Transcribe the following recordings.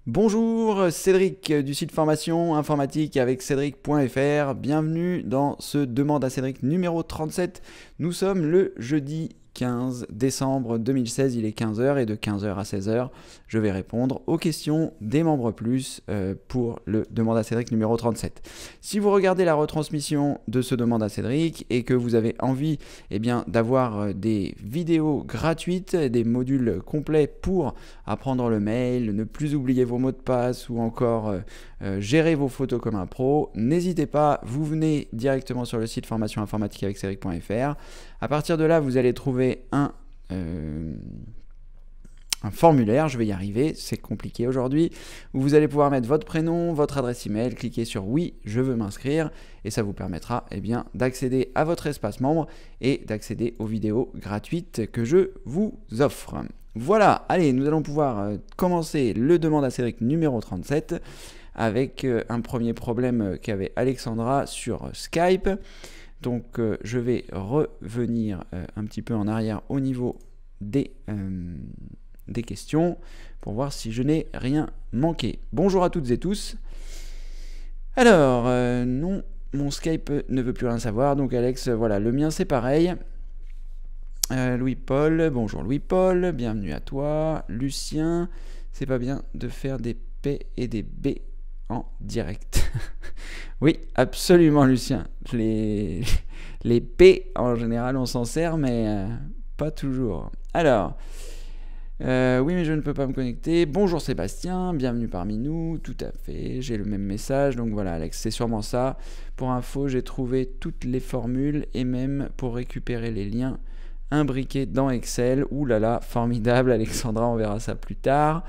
Bonjour, Cédric du site formation informatique avec cédric.fr. Bienvenue dans ce Demande à Cédric numéro 37. Nous sommes le jeudi 15 décembre 2016, il est 15 h et de 15 h à 16 h, je vais répondre aux questions des membres plus pour le Demande à Cédric numéro 37. Si vous regardez la retransmission de ce Demande à Cédric et que vous avez envie d'avoir des vidéos gratuites, des modules complets pour apprendre le mail, ne plus oublier vos mots de passe ou encore gérer vos photos comme un pro, n'hésitez pas, vous venez directement sur le site formation informatique avec cédric.fr. À partir de là, vous allez trouver un formulaire, je vais y arriver, c'est compliqué aujourd'hui, où vous allez pouvoir mettre votre prénom, votre adresse email, cliquer sur oui, je veux m'inscrire, et ça vous permettra d'accéder à votre espace membre et d'accéder aux vidéos gratuites que je vous offre. Voilà, allez, nous allons pouvoir commencer le Demande à Cédric numéro 37 avec un premier problème qu'avait Alexandra sur Skype. Donc je vais revenir un petit peu en arrière au niveau des questions pour voir si je n'ai rien manqué. Bonjour à toutes et tous. Alors, non, mon Skype ne veut plus rien savoir, donc Alex, voilà, le mien c'est pareil. Louis-Paul, bonjour Louis-Paul, bienvenue à toi. Lucien, c'est pas bien de faire des P et des B en direct. Oui, absolument Lucien. Les P, en général, on s'en sert, mais pas toujours. Alors, oui, mais je ne peux pas me connecter. Bonjour Sébastien, bienvenue parmi nous. Tout à fait, j'ai le même message. Donc voilà, Alex, c'est sûrement ça. Pour info, j'ai trouvé toutes les formules et même pour récupérer les liens imbriqués dans Excel. Ouh là là, formidable, Alexandra, on verra ça plus tard.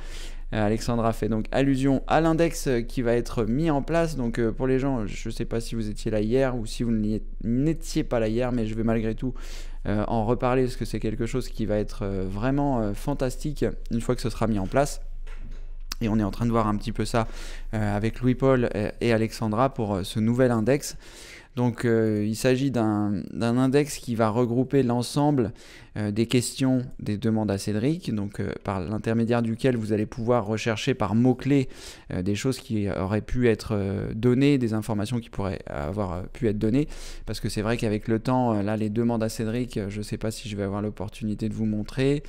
Alexandra fait donc allusion à l'index qui va être mis en place. Donc pour les gens, je ne sais pas si vous étiez là hier ou si vous n'étiez pas là hier, mais je vais malgré tout en reparler parce que c'est quelque chose qui va être vraiment fantastique une fois que ce sera mis en place. Et on est en train de voir un petit peu ça avec Louis-Paul et Alexandra pour ce nouvel index. Donc il s'agit d'un index qui va regrouper l'ensemble des questions des demandes à Cédric, donc par l'intermédiaire duquel vous allez pouvoir rechercher par mots-clés des choses qui auraient pu être données, des informations qui pourraient avoir pu être données, parce que c'est vrai qu'avec le temps, là les demandes à Cédric, je ne sais pas si je vais avoir l'opportunité de vous montrer.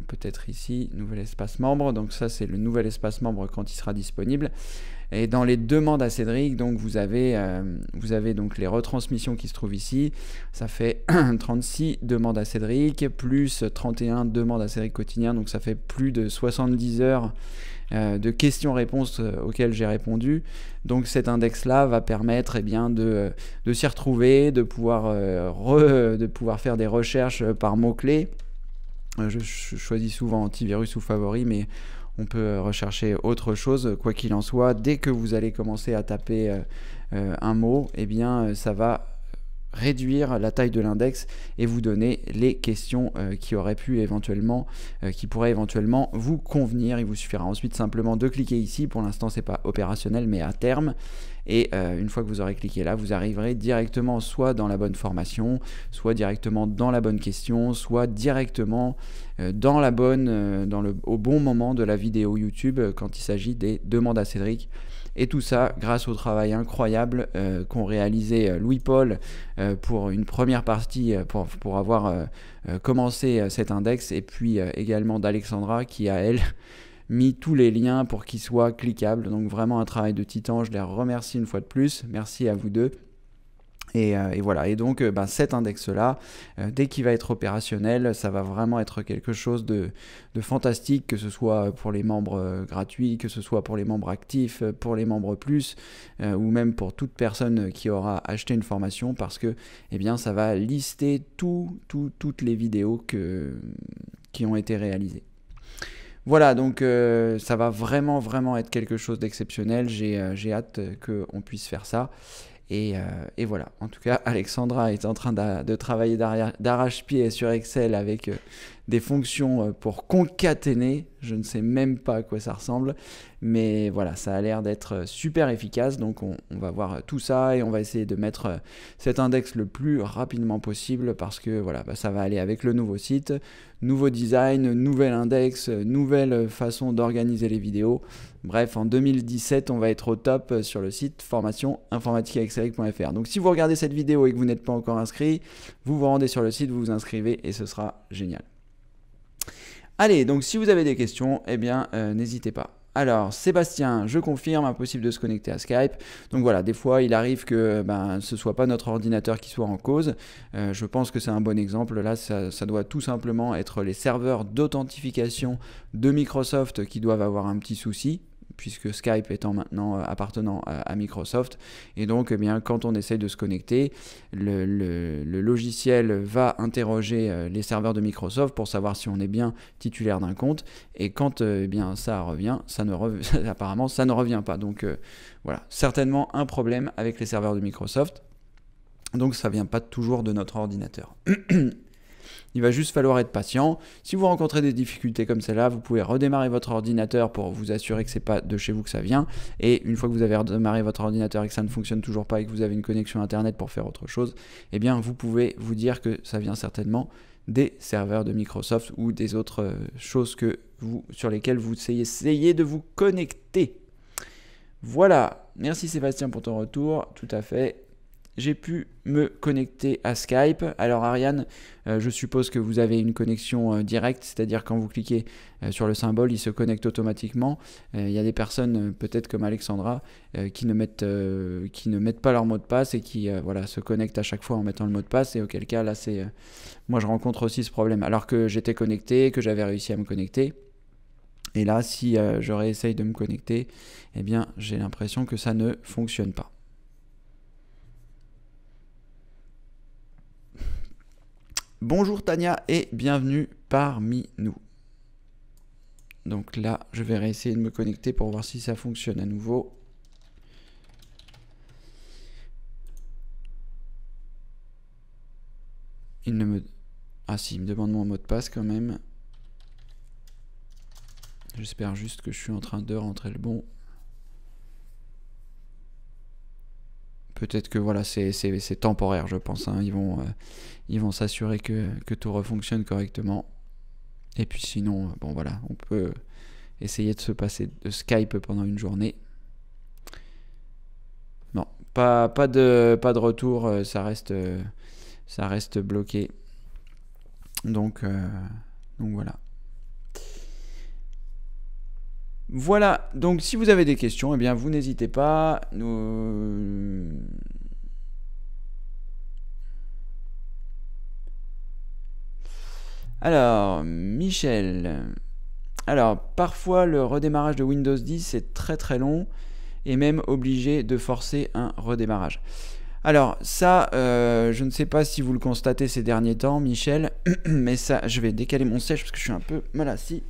Peut-être ici, nouvel espace membre, donc ça c'est le nouvel espace membre quand il sera disponible. Et dans les demandes à Cédric, donc vous avez donc les retransmissions qui se trouvent ici, ça fait 36 demandes à Cédric, plus 31 demandes à Cédric quotidien, donc ça fait plus de 70 heures de questions-réponses auxquelles j'ai répondu. Donc cet index-là va permettre de s'y retrouver, de pouvoir faire des recherches par mots-clés. Je choisis souvent antivirus ou favori, mais on peut rechercher autre chose. Quoi qu'il en soit, dès que vous allez commencer à taper un mot, ça va réduire la taille de l'index et vous donner les questions qui pourraient éventuellement vous convenir. Il vous suffira ensuite simplement de cliquer ici. Pour l'instant, c'est pas opérationnel, mais à terme. Et une fois que vous aurez cliqué là, vous arriverez directement soit dans la bonne formation, soit directement dans la bonne question, soit directement au bon moment de la vidéo YouTube quand il s'agit des demandes à Cédric. Et tout ça grâce au travail incroyable qu'ont réalisé Louis-Paul pour une première partie, pour avoir commencé cet index, et puis également d'Alexandra qui a, elle, mis tous les liens pour qu'ils soient cliquables. Donc vraiment un travail de titan, je les remercie une fois de plus. Merci à vous deux. Et voilà, et donc cet index-là, dès qu'il va être opérationnel, ça va vraiment être quelque chose de fantastique, que ce soit pour les membres gratuits, que ce soit pour les membres actifs, pour les membres plus, ou même pour toute personne qui aura acheté une formation, parce que ça va lister toutes les vidéos qui ont été réalisées. Voilà, donc ça va vraiment être quelque chose d'exceptionnel. J'ai hâte qu'on puisse faire ça. Et voilà, en tout cas, Alexandra est en train de travailler d'arrache-pied sur Excel avec des fonctions pour concaténer. Je ne sais même pas à quoi ça ressemble, mais voilà, ça a l'air d'être super efficace. Donc on va voir tout ça et on va essayer de mettre cet index le plus rapidement possible parce que voilà, ça va aller avec le nouveau site, nouveau design, nouvel index, nouvelle façon d'organiser les vidéos. Bref, en 2017, on va être au top sur le site formation informatique-avec-select.fr. Donc si vous regardez cette vidéo et que vous n'êtes pas encore inscrit, vous vous rendez sur le site, vous vous inscrivez et ce sera génial. Allez, donc si vous avez des questions, eh bien n'hésitez pas. Alors, Sébastien, je confirme, impossible de se connecter à Skype. Donc voilà, des fois, il arrive que ce ne soit pas notre ordinateur qui soit en cause. Je pense que c'est un bon exemple. Là, ça doit tout simplement être les serveurs d'authentification de Microsoft qui doivent avoir un petit souci, puisque Skype étant maintenant appartenant à Microsoft. Et donc, eh bien, quand on essaye de se connecter, le logiciel va interroger les serveurs de Microsoft pour savoir si on est bien titulaire d'un compte. Et quand eh bien, ça revient, apparemment, ça ne revient pas. Donc, voilà, certainement un problème avec les serveurs de Microsoft. Donc, ça ne vient pas toujours de notre ordinateur. Il va juste falloir être patient. Si vous rencontrez des difficultés comme celle-là, vous pouvez redémarrer votre ordinateur pour vous assurer que ce n'est pas de chez vous que ça vient. Et une fois que vous avez redémarré votre ordinateur et que ça ne fonctionne toujours pas et que vous avez une connexion Internet pour faire autre chose, eh bien vous pouvez vous dire que ça vient certainement des serveurs de Microsoft ou des autres choses sur lesquelles vous essayez de vous connecter. Voilà. Merci Sébastien pour ton retour. Tout à fait. J'ai pu me connecter à Skype. Alors Ariane, je suppose que vous avez une connexion directe, c'est-à-dire quand vous cliquez sur le symbole, il se connecte automatiquement. Il y a des personnes, peut-être comme Alexandra, qui ne mettent pas leur mot de passe et qui voilà, se connectent à chaque fois en mettant le mot de passe. Et auquel cas, là, moi je rencontre aussi ce problème. Alors que j'étais connecté, que j'avais réussi à me connecter. Et là, si je réessaye de me connecter, eh bien, j'ai l'impression que ça ne fonctionne pas. Bonjour Tania et bienvenue parmi nous. Donc là, je vais réessayer de me connecter pour voir si ça fonctionne à nouveau. Ah si, il me demande mon mot de passe quand même. J'espère juste que je suis en train de rentrer le bon. Peut-être que voilà, c'est temporaire, je pense. Hein. Ils vont s'assurer que tout refonctionne correctement. Et puis sinon, bon voilà, on peut essayer de se passer de Skype pendant une journée. Non, pas de retour, ça reste bloqué. Donc voilà. Voilà, donc si vous avez des questions, eh bien vous n'hésitez pas. Alors, Michel. Alors, parfois le redémarrage de Windows 10 est très très long et même obligé de forcer un redémarrage. Alors ça, je ne sais pas si vous le constatez ces derniers temps, Michel, mais ça, je vais décaler mon siège parce que je suis un peu mal assis.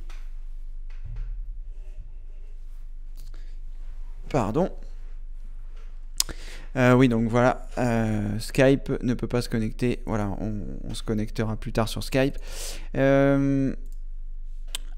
Pardon. Oui, donc voilà, Skype ne peut pas se connecter. Voilà, on se connectera plus tard sur Skype.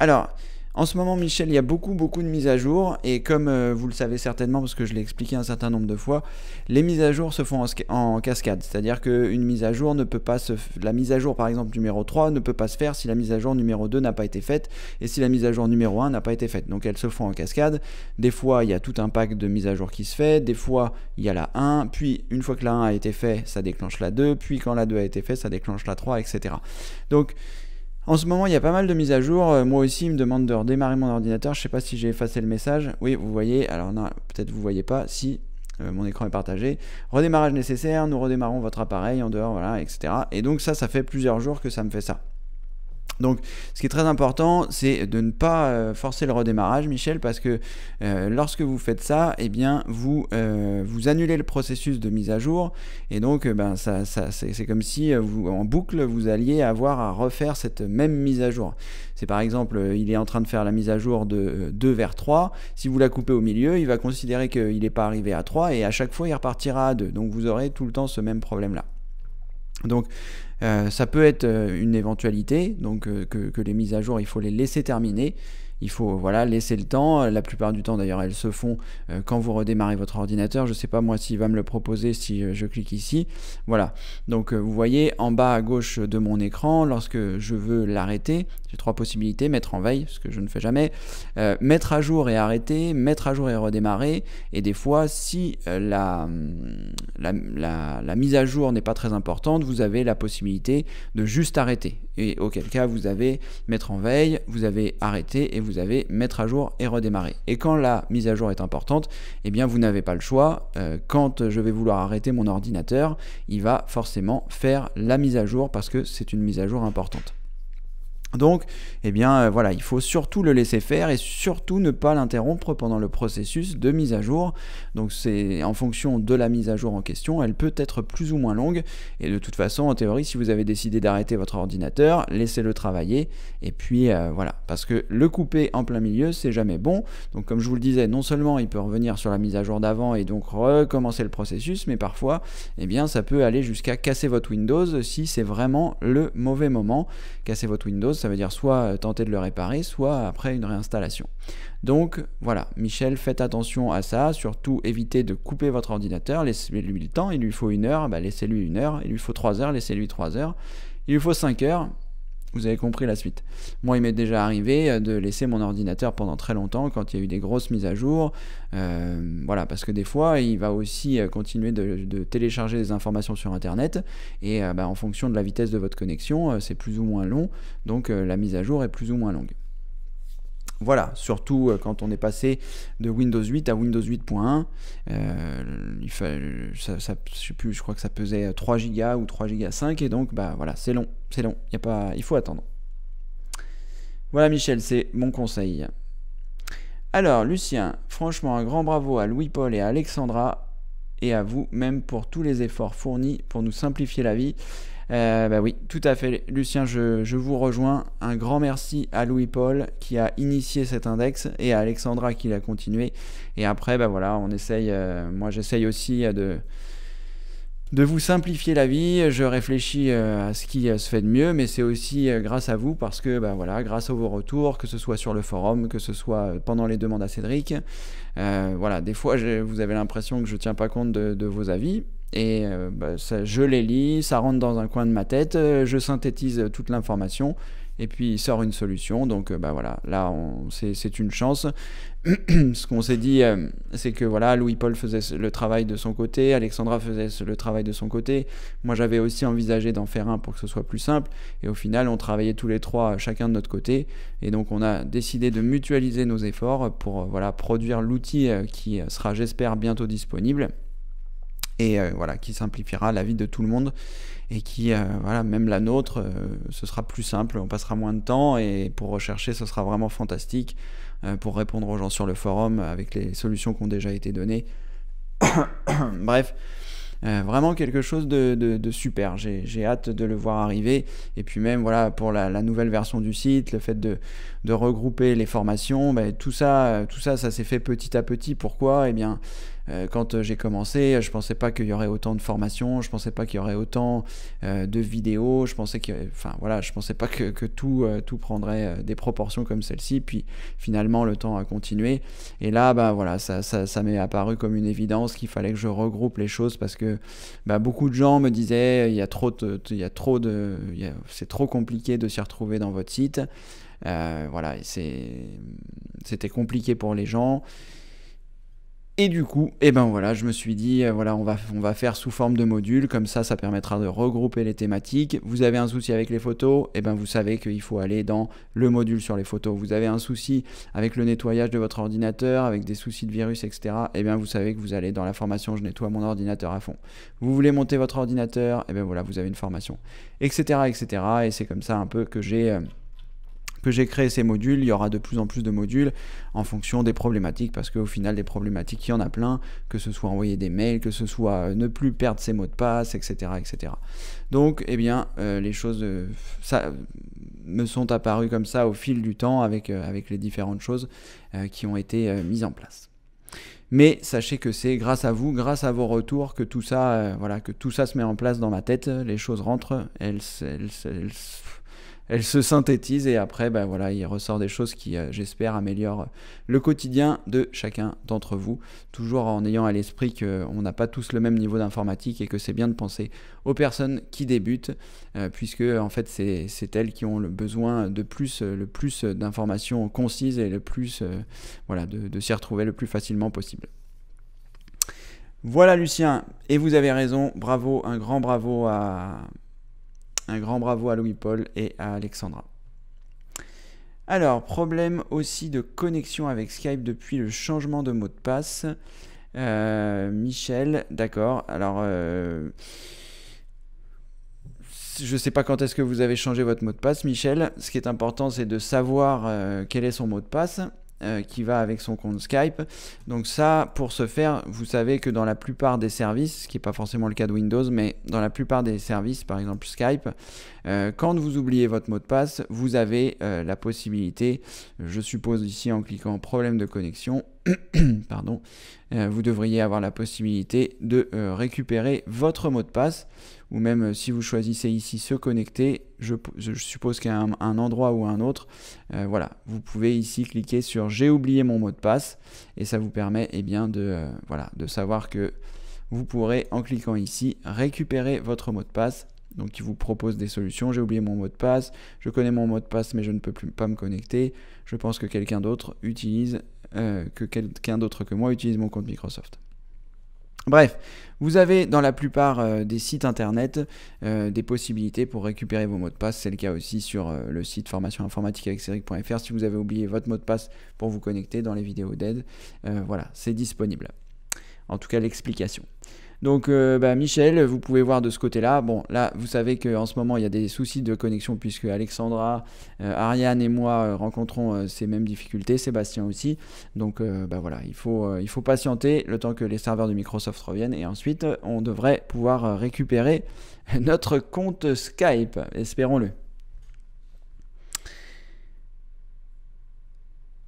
Alors, en ce moment, Michel, il y a beaucoup de mises à jour. Et comme vous le savez certainement, parce que je l'ai expliqué un certain nombre de fois, les mises à jour se font en cascade. C'est-à-dire qu'une mise à jour ne peut pas la mise à jour, par exemple, numéro 3 ne peut pas se faire si la mise à jour numéro 2 n'a pas été faite et si la mise à jour numéro 1 n'a pas été faite. Donc, elles se font en cascade. Des fois, il y a tout un pack de mises à jour qui se fait. Des fois, il y a la 1. Puis, une fois que la 1 a été faite, ça déclenche la 2. Puis, quand la 2 a été faite, ça déclenche la 3, etc. Donc, en ce moment, il y a pas mal de mises à jour. Moi aussi, il me demande de redémarrer mon ordinateur. Je ne sais pas si j'ai effacé le message. Oui, vous voyez. Alors, non, peut-être vous ne voyez pas. Si, mon écran est partagé. Redémarrage nécessaire. Nous redémarrons votre appareil en dehors, voilà, etc. Et donc, ça fait plusieurs jours que ça me fait ça. Donc, ce qui est très important, c'est de ne pas forcer le redémarrage, Michel, parce que lorsque vous faites ça, eh bien, vous annulez le processus de mise à jour, et donc, c'est comme si en boucle, vous alliez avoir à refaire cette même mise à jour. C'est par exemple, il est en train de faire la mise à jour de 2 vers 3. Si vous la coupez au milieu, il va considérer qu'il n'est pas arrivé à 3, et à chaque fois, il repartira à 2. Donc, vous aurez tout le temps ce même problème-là. Donc ça peut être une éventualité, donc que les mises à jour, il faut les laisser terminer. Il faut voilà, laisser le temps. La plupart du temps, d'ailleurs, elles se font quand vous redémarrez votre ordinateur. Je ne sais pas moi s'il va me le proposer si je clique ici. Voilà. Donc vous voyez en bas à gauche de mon écran, lorsque je veux l'arrêter, j'ai 3 possibilités. Mettre en veille, ce que je ne fais jamais. Mettre à jour et arrêter. Mettre à jour et redémarrer. Et des fois, si la mise à jour n'est pas très importante, vous avez la possibilité de juste arrêter. Et auquel cas, vous avez mettre en veille, vous avez arrêter et vous avez mettre à jour et redémarrer. Et quand la mise à jour est importante, eh bien vous n'avez pas le choix. Quand je vais vouloir arrêter mon ordinateur, il va forcément faire la mise à jour parce que c'est une mise à jour importante. Donc, eh bien, voilà, il faut surtout le laisser faire et surtout ne pas l'interrompre pendant le processus de mise à jour. Donc, c'est en fonction de la mise à jour en question, elle peut être plus ou moins longue. Et de toute façon, en théorie, si vous avez décidé d'arrêter votre ordinateur, laissez-le travailler. Et puis, voilà, parce que le couper en plein milieu, c'est jamais bon. Donc, comme je vous le disais, non seulement il peut revenir sur la mise à jour d'avant et donc recommencer le processus, mais parfois, eh bien, ça peut aller jusqu'à casser votre Windows si c'est vraiment le mauvais moment. Casser votre Windows, ça veut dire soit tenter de le réparer, soit après une réinstallation. Donc voilà, Michel, faites attention à ça, surtout évitez de couper votre ordinateur, laissez-lui le temps, il lui faut 1 heure, bah laissez-lui 1 heure, il lui faut 3 heures, laissez-lui 3 heures, il lui faut 5 heures, vous avez compris la suite. Moi, il m'est déjà arrivé de laisser mon ordinateur pendant très longtemps quand il y a eu des grosses mises à jour. Voilà, parce que des fois, il va aussi continuer de télécharger des informations sur Internet. Et en fonction de la vitesse de votre connexion, c'est plus ou moins long. Donc, la mise à jour est plus ou moins longue. Voilà, surtout quand on est passé de Windows 8 à Windows 8.1, je sais plus, je crois que ça pesait 3 Go ou 3 Go 5 et donc bah voilà, c'est long, il faut attendre. Voilà Michel, c'est mon conseil. Alors Lucien, franchement un grand bravo à Louis-Paul et à Alexandra et à vous même pour tous les efforts fournis pour nous simplifier la vie. Bah oui, tout à fait, Lucien, je vous rejoins. Un grand merci à Louis-Paul qui a initié cet index et à Alexandra qui l'a continué. Et après, bah voilà, on essaye. Moi, j'essaye aussi de vous simplifier la vie. Je réfléchis à ce qui se fait de mieux, mais c'est aussi grâce à vous parce que, bah voilà, grâce à vos retours, que ce soit sur le forum, que ce soit pendant les demandes à Cédric. Voilà, des fois, vous avez l'impression que je tiens pas compte de vos avis. Et je les lis, ça rentre dans un coin de ma tête, je synthétise toute l'information et puis il sort une solution. Donc voilà, là c'est une chance. Ce qu'on s'est dit, c'est que voilà, Louis-Paul faisait le travail de son côté, Alexandra faisait le travail de son côté. Moi j'avais aussi envisagé d'en faire un pour que ce soit plus simple. Et au final, on travaillait tous les trois chacun de notre côté. Et donc on a décidé de mutualiser nos efforts pour voilà, produire l'outil qui sera, j'espère, bientôt disponible. Et voilà, qui simplifiera la vie de tout le monde et qui, voilà, même la nôtre, ce sera plus simple, on passera moins de temps et pour rechercher, ce sera vraiment fantastique pour répondre aux gens sur le forum avec les solutions qui ont déjà été données. Bref, vraiment quelque chose de super, j'ai hâte de le voir arriver. Et puis même voilà, pour la nouvelle version du site, le fait de regrouper les formations, tout ça ça s'est fait petit à petit. Pourquoi? Eh bien quand j'ai commencé, je pensais pas qu'il y aurait autant de formations, je pensais pas qu'il y aurait autant de vidéos, je pensais je pensais pas que tout prendrait des proportions comme celle-ci. Puis finalement le temps a continué et là voilà, ça m'est apparu comme une évidence qu'il fallait que je regroupe les choses parce que beaucoup de gens me disaient c'est trop compliqué de s'y retrouver dans votre site. Voilà, c'était compliqué pour les gens. Et du coup, voilà, je me suis dit, voilà, on va faire sous forme de modules, comme ça permettra de regrouper les thématiques. Vous avez un souci avec les photos, vous savez qu'il faut aller dans le module sur les photos. Vous avez un souci avec le nettoyage de votre ordinateur, avec des soucis de virus, etc. Vous savez que vous allez dans la formation « Je nettoie mon ordinateur à fond ». Vous voulez monter votre ordinateur, voilà, vous avez une formation, etc., etc. Et c'est comme ça un peu que j'ai créé ces modules. Il y aura de plus en plus de modules en fonction des problématiques, parce qu'au final, des problématiques, il y en a plein, que ce soit envoyer des mails, que ce soit ne plus perdre ses mots de passe, etc. etc. Donc, les choses ça me sont apparues comme ça au fil du temps avec les différentes choses qui ont été mises en place. Mais sachez que c'est grâce à vous, grâce à vos retours, que tout ça, voilà, que tout ça se met en place dans ma tête. Les choses rentrent, elles se synthétisent et après, ben voilà, il ressort des choses qui, j'espère, améliorent le quotidien de chacun d'entre vous. Toujours en ayant à l'esprit qu'on n'a pas tous le même niveau d'informatique et que c'est bien de penser aux personnes qui débutent, puisque en fait, c'est elles qui ont le besoin de le plus d'informations concises et le plus, voilà, de s'y retrouver le plus facilement possible. Voilà Lucien, et vous avez raison, bravo, un grand bravo à Louis-Paul et à Alexandra. Alors, problème aussi de connexion avec Skype depuis le changement de mot de passe. Michel, d'accord. Alors, je ne sais pas quand est-ce que vous avez changé votre mot de passe, Michel. Ce qui est important, c'est de savoir quel est son mot de passe. Qui va avec son compte Skype. Donc ça, pour ce faire, vous savez que dans la plupart des services, ce qui n'est pas forcément le cas de Windows, mais dans la plupart des services, par exemple Skype, quand vous oubliez votre mot de passe, vous avez la possibilité, je suppose ici en cliquant problème de connexion, pardon, vous devriez avoir la possibilité de récupérer votre mot de passe, ou même si vous choisissez ici se connecter, je suppose qu'il y a un endroit ou un autre, voilà, vous pouvez ici cliquer sur j'ai oublié mon mot de passe et ça vous permet bien voilà, de savoir que vous pourrez en cliquant ici récupérer votre mot de passe. Donc il vous propose des solutions, j'ai oublié mon mot de passe, je connais mon mot de passe mais je ne peux pas me connecter, je pense que quelqu'un d'autre que moi utilise mon compte Microsoft. Bref, vous avez dans la plupart des sites internet des possibilités pour récupérer vos mots de passe. C'est le cas aussi sur le site formationinformatique-avec-cédric.fr. Si vous avez oublié votre mot de passe pour vous connecter dans les vidéos d'aide, voilà, c'est disponible. En tout cas, l'explication. Donc Michel, vous pouvez voir de ce côté-là. Bon, là, vous savez qu'en ce moment, il y a des soucis de connexion puisque Alexandra, Ariane et moi rencontrons ces mêmes difficultés, Sébastien aussi. Donc voilà, il faut patienter le temps que les serveurs de Microsoft reviennent et ensuite, on devrait pouvoir récupérer notre compte Skype, espérons-le.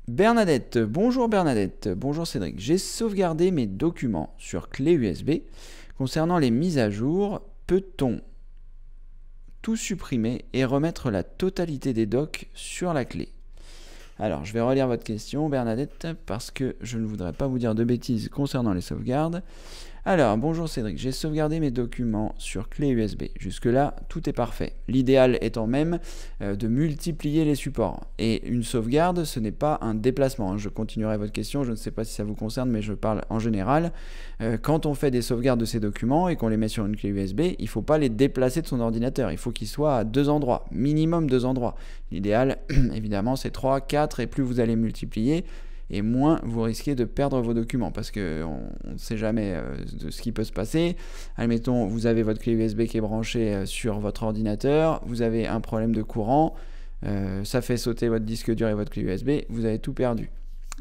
Bernadette, bonjour Cédric, j'ai sauvegardé mes documents sur clé USB. Concernant les mises à jour, peut-on tout supprimer et remettre la totalité des docs sur la clé? Alors, je vais relire votre question, Bernadette, parce que je ne voudrais pas vous dire de bêtises concernant les sauvegardes. Alors, bonjour Cédric, j'ai sauvegardé mes documents sur clé USB. Jusque-là, tout est parfait. L'idéal étant même de multiplier les supports. Et une sauvegarde, ce n'est pas un déplacement. Je continuerai votre question, je ne sais pas si ça vous concerne, mais je parle en général. Quand on fait des sauvegardes de ces documents et qu'on les met sur une clé USB, il ne faut pas les déplacer de son ordinateur. Il faut qu'ils soient à 2 endroits, minimum 2 endroits. L'idéal, évidemment, c'est 3, 4, et plus vous allez multiplier, et moins vous risquez de perdre vos documents parce qu'on ne sait jamais de ce qui peut se passer. Admettons, vous avez votre clé USB qui est branchée sur votre ordinateur, vous avez un problème de courant, ça fait sauter votre disque dur et votre clé USB, vous avez tout perdu.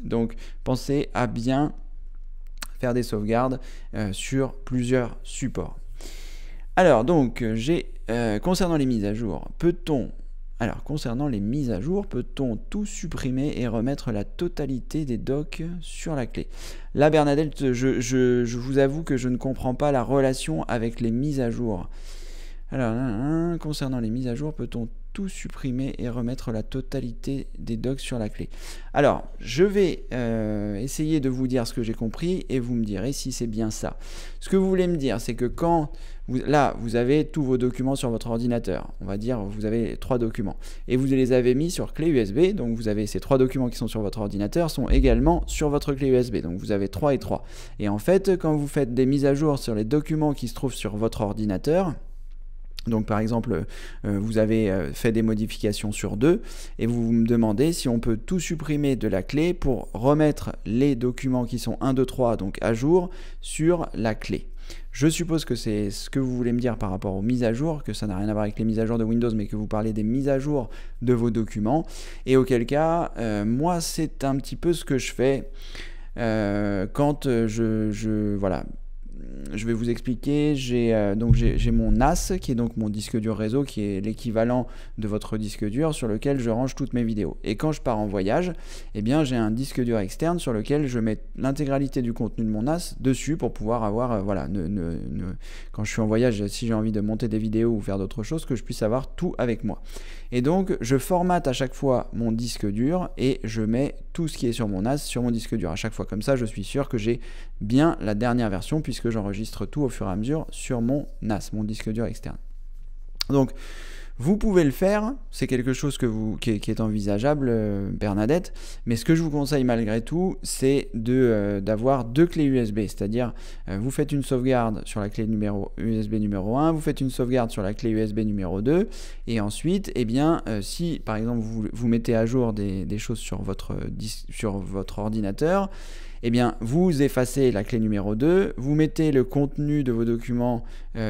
Donc pensez à bien faire des sauvegardes sur plusieurs supports. Alors donc, concernant les mises à jour, peut-on tout supprimer et remettre la totalité des docs sur la clé? Là, Bernadette, je vous avoue que je ne comprends pas la relation avec les mises à jour. Alors, concernant les mises à jour, peut-on tout supprimer et remettre la totalité des docs sur la clé? Alors, je vais essayer de vous dire ce que j'ai compris et vous me direz si c'est bien ça. Ce que vous voulez me dire, c'est que quand vous avez tous vos documents sur votre ordinateur, on va dire vous avez 3 documents, et vous les avez mis sur clé USB, donc vous avez ces 3 documents qui sont sur votre ordinateur, sont également sur votre clé USB, donc vous avez 3 et 3. Et en fait, quand vous faites des mises à jour sur les documents qui se trouvent sur votre ordinateur, donc par exemple, vous avez fait des modifications sur 2 et vous me demandez si on peut tout supprimer de la clé pour remettre les documents qui sont 1, 2, 3 donc à jour sur la clé. Je suppose que c'est ce que vous voulez me dire par rapport aux mises à jour, que ça n'a rien à voir avec les mises à jour de Windows, mais que vous parlez des mises à jour de vos documents. Et auquel cas, moi c'est un petit peu ce que je fais quand voilà. je vais vous expliquer. J'ai mon NAS, qui est donc mon disque dur réseau, qui est l'équivalent de votre disque dur sur lequel je range toutes mes vidéos. Et quand je pars en voyage, eh bien, j'ai un disque dur externe sur lequel je mets l'intégralité du contenu de mon NAS dessus pour pouvoir avoir, voilà, quand je suis en voyage, si j'ai envie de monter des vidéos ou faire d'autres choses, que je puisse avoir tout avec moi. Et donc, je formate à chaque fois mon disque dur et je mets tout ce qui est sur mon NAS sur mon disque dur à chaque fois. Comme ça, je suis sûr que j'ai bien la dernière version puisque j'enregistre tout au fur et à mesure sur mon NAS, mon disque dur externe. Donc, vous pouvez le faire, c'est quelque chose qui est envisageable, Bernadette, mais ce que je vous conseille malgré tout, c'est d'avoir 2 clés USB, c'est-à-dire vous faites une sauvegarde sur la clé USB numéro 1, vous faites une sauvegarde sur la clé USB numéro 2, et ensuite, eh bien, si par exemple vous mettez à jour des choses sur votre ordinateur, eh bien, vous effacez la clé numéro 2, vous mettez le contenu de vos documents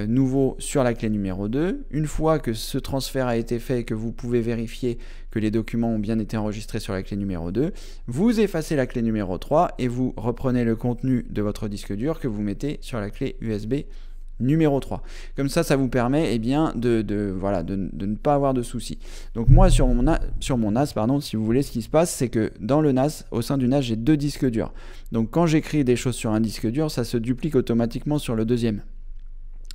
nouveaux sur la clé numéro 2. Une fois que ce transfert a été fait et que vous pouvez vérifier que les documents ont bien été enregistrés sur la clé numéro 2, vous effacez la clé numéro 3 et vous reprenez le contenu de votre disque dur que vous mettez sur la clé USB numéro 3. Comme ça vous permet bien, de ne pas avoir de soucis. Donc moi, sur mon NAS, si vous voulez, ce qui se passe, c'est que dans le NAS, au sein du NAS, j'ai 2 disques durs. Donc quand j'écris des choses sur un disque dur, ça se duplique automatiquement sur le deuxième.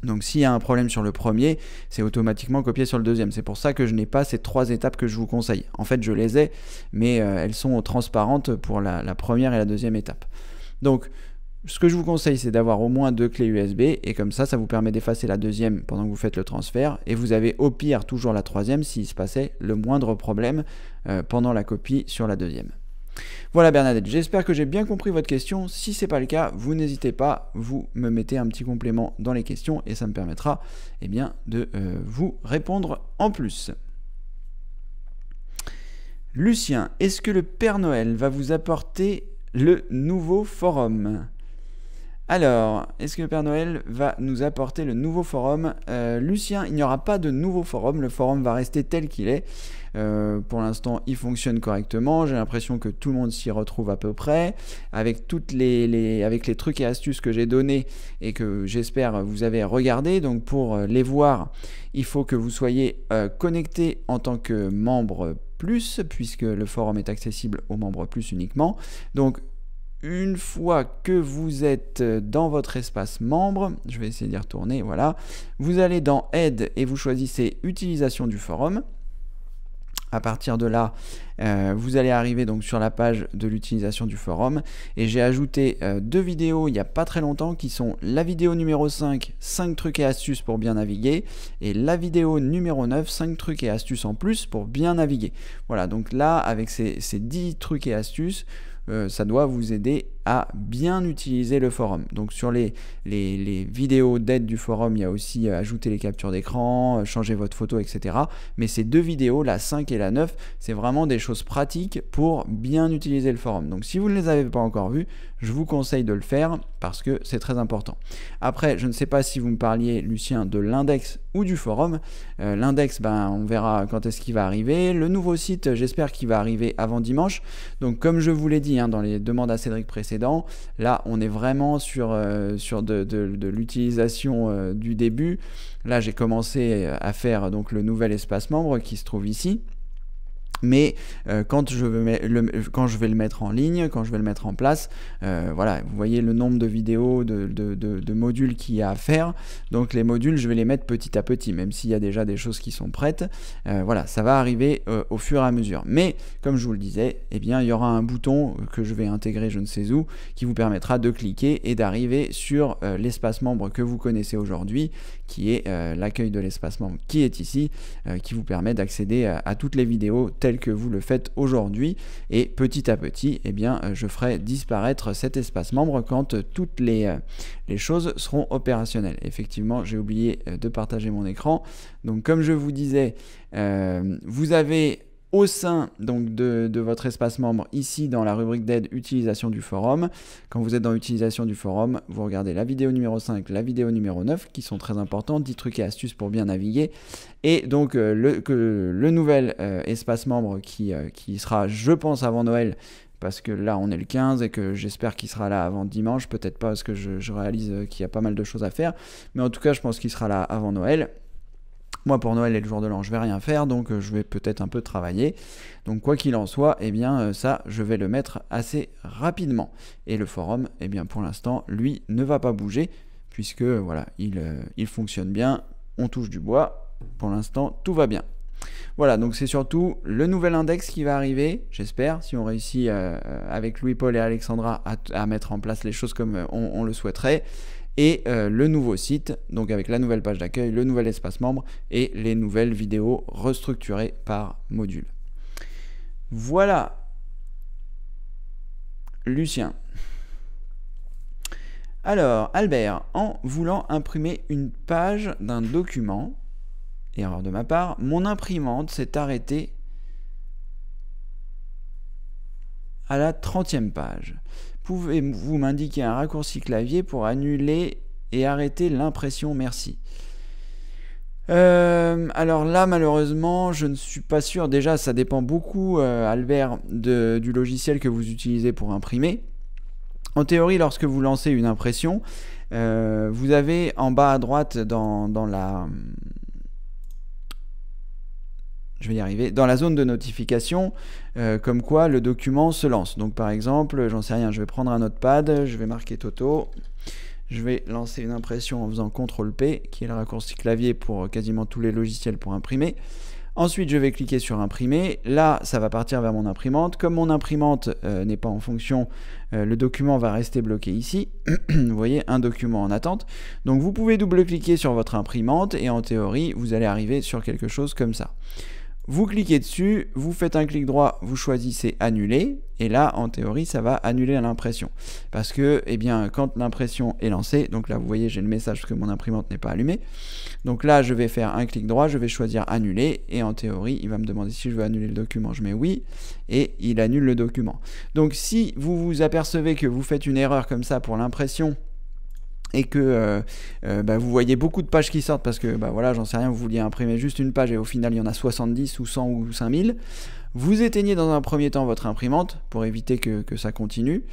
Donc s'il y a un problème sur le premier, c'est automatiquement copié sur le deuxième. C'est pour ça que je n'ai pas ces 3 étapes que je vous conseille. En fait, je les ai, mais elles sont transparentes pour la première et la deuxième étape. Donc, ce que je vous conseille, c'est d'avoir au moins 2 clés USB et comme ça vous permet d'effacer la deuxième pendant que vous faites le transfert et vous avez au pire toujours la troisième s'il se passait le moindre problème pendant la copie sur la deuxième. Voilà Bernadette, j'espère que j'ai bien compris votre question. Si ce n'est pas le cas, vous n'hésitez pas, vous me mettez un petit complément dans les questions et ça me permettra de vous répondre en plus. Lucien, est-ce que le Père Noël va vous apporter le nouveau forum ? Alors, est-ce que le Père Noël va nous apporter le nouveau forum ? Lucien, il n'y aura pas de nouveau forum, le forum va rester tel qu'il est. Pour l'instant, il fonctionne correctement, j'ai l'impression que tout le monde s'y retrouve à peu près, avec avec les trucs et astuces que j'ai donnés et que j'espère vous avez regardé. Donc pour les voir, il faut que vous soyez connecté en tant que membre plus, puisque le forum est accessible aux membres plus uniquement. Donc, une fois que vous êtes dans votre espace membre, je vais essayer d'y retourner, voilà, vous allez dans Aide et vous choisissez Utilisation du forum. À partir de là, vous allez arriver donc sur la page de l'utilisation du forum et j'ai ajouté 2 vidéos il n'y a pas très longtemps qui sont la vidéo numéro 5, 5 trucs et astuces pour bien naviguer et la vidéo numéro 9, 5 trucs et astuces en plus pour bien naviguer. Voilà, donc là avec ces 10 trucs et astuces, ça doit vous aider à bien utiliser le forum. Donc sur les vidéos d'aide du forum, il y a aussi ajouter les captures d'écran, changer votre photo, etc. Mais ces 2 vidéos, la 5 et la 9, c'est vraiment des choses pratiques pour bien utiliser le forum. Donc si vous ne les avez pas encore vues, je vous conseille de le faire parce que c'est très important. Après, je ne sais pas si vous me parliez, Lucien, de l'index ou du forum. L'index, on verra quand est-ce qu'il va arriver. Le nouveau site, j'espère qu'il va arriver avant dimanche. Donc comme je vous l'ai dit dans les demandes à Cédric précédents, là on est vraiment sur de l'utilisation du début. Là j'ai commencé à faire donc le nouvel espace membre qui se trouve ici. Mais quand je vais le mettre en ligne, quand je vais le mettre en place, voilà, vous voyez le nombre de vidéos, de modules qu'il y a à faire. Donc les modules, je vais les mettre petit à petit, même s'il y a déjà des choses qui sont prêtes. Voilà, ça va arriver au fur et à mesure. Mais comme je vous le disais, il y aura un bouton que je vais intégrer je ne sais où, qui vous permettra de cliquer et d'arriver sur l'espace membre que vous connaissez aujourd'hui, qui est l'accueil de l'espace membre qui est ici, qui vous permet d'accéder à toutes les vidéos telles que vous le faites aujourd'hui et petit à petit je ferai disparaître cet espace membre quand toutes les choses seront opérationnelles. Effectivement, j'ai oublié de partager mon écran. Donc comme je vous disais, vous avez au sein donc de votre espace membre, ici dans la rubrique d'aide utilisation du forum, quand vous êtes dans utilisation du forum, vous regardez la vidéo numéro 5, la vidéo numéro 9 qui sont très importantes, 10 trucs et astuces pour bien naviguer, et donc le nouvel espace membre qui sera, je pense, avant Noël, parce que là on est le 15 et que j'espère qu'il sera là avant dimanche, peut-être pas parce que je réalise qu'il y a pas mal de choses à faire, mais en tout cas je pense qu'il sera là avant Noël. Moi pour Noël et le jour de l'an je vais rien faire, donc je vais peut-être un peu travailler, donc quoi qu'il en soit, eh bien ça je vais le mettre assez rapidement. Et le forum, eh bien pour l'instant lui ne va pas bouger, puisque voilà, il fonctionne bien, on touche du bois, pour l'instant tout va bien. Voilà, donc c'est surtout le nouvel index qui va arriver, j'espère, si on réussit avec Louis-Paul et Alexandra à mettre en place les choses comme on le souhaiterait, et le nouveau site, donc avec la nouvelle page d'accueil, le nouvel espace membre, et les nouvelles vidéos restructurées par module. Voilà, Lucien. Alors, Albert, en voulant imprimer une page d'un document, erreur de ma part, mon imprimante s'est arrêtée à la 30e page. Pouvez-vous m'indiquer un raccourci clavier pour annuler et arrêter l'impression? Merci. Alors là, malheureusement, je ne suis pas sûr. Déjà, ça dépend beaucoup, Albert, du logiciel que vous utilisez pour imprimer. En théorie, lorsque vous lancez une impression, vous avez en bas à droite dans la... Je vais y arriver. Dans la zone de notification, comme quoi le document se lance. Donc par exemple, j'en sais rien, je vais prendre un notepad, je vais marquer Toto. Je vais lancer une impression en faisant CTRL-P, qui est le raccourci clavier pour quasiment tous les logiciels pour imprimer. Ensuite, je vais cliquer sur imprimer. Là, ça va partir vers mon imprimante. Comme mon imprimante n'est pas en fonction, le document va rester bloqué ici. Vous voyez, un document en attente. Donc, vous pouvez double-cliquer sur votre imprimante et en théorie, vous allez arriver sur quelque chose comme ça. Vous cliquez dessus, vous faites un clic droit, vous choisissez annuler, et là, en théorie, ça va annuler l'impression. Parce que, eh bien, quand l'impression est lancée, donc là, vous voyez, j'ai le message parce que mon imprimante n'est pas allumée. Donc là, je vais faire un clic droit, je vais choisir annuler, et en théorie, il va me demander si je veux annuler le document. Je mets oui, et il annule le document. Donc, si vous vous apercevez que vous faites une erreur comme ça pour l'impression, et que vous voyez beaucoup de pages qui sortent parce que voilà, j'en sais rien, vous vouliez imprimer juste une page et au final il y en a 70 ou 100 ou 5000, vous éteignez dans un premier temps votre imprimante pour éviter que ça continue.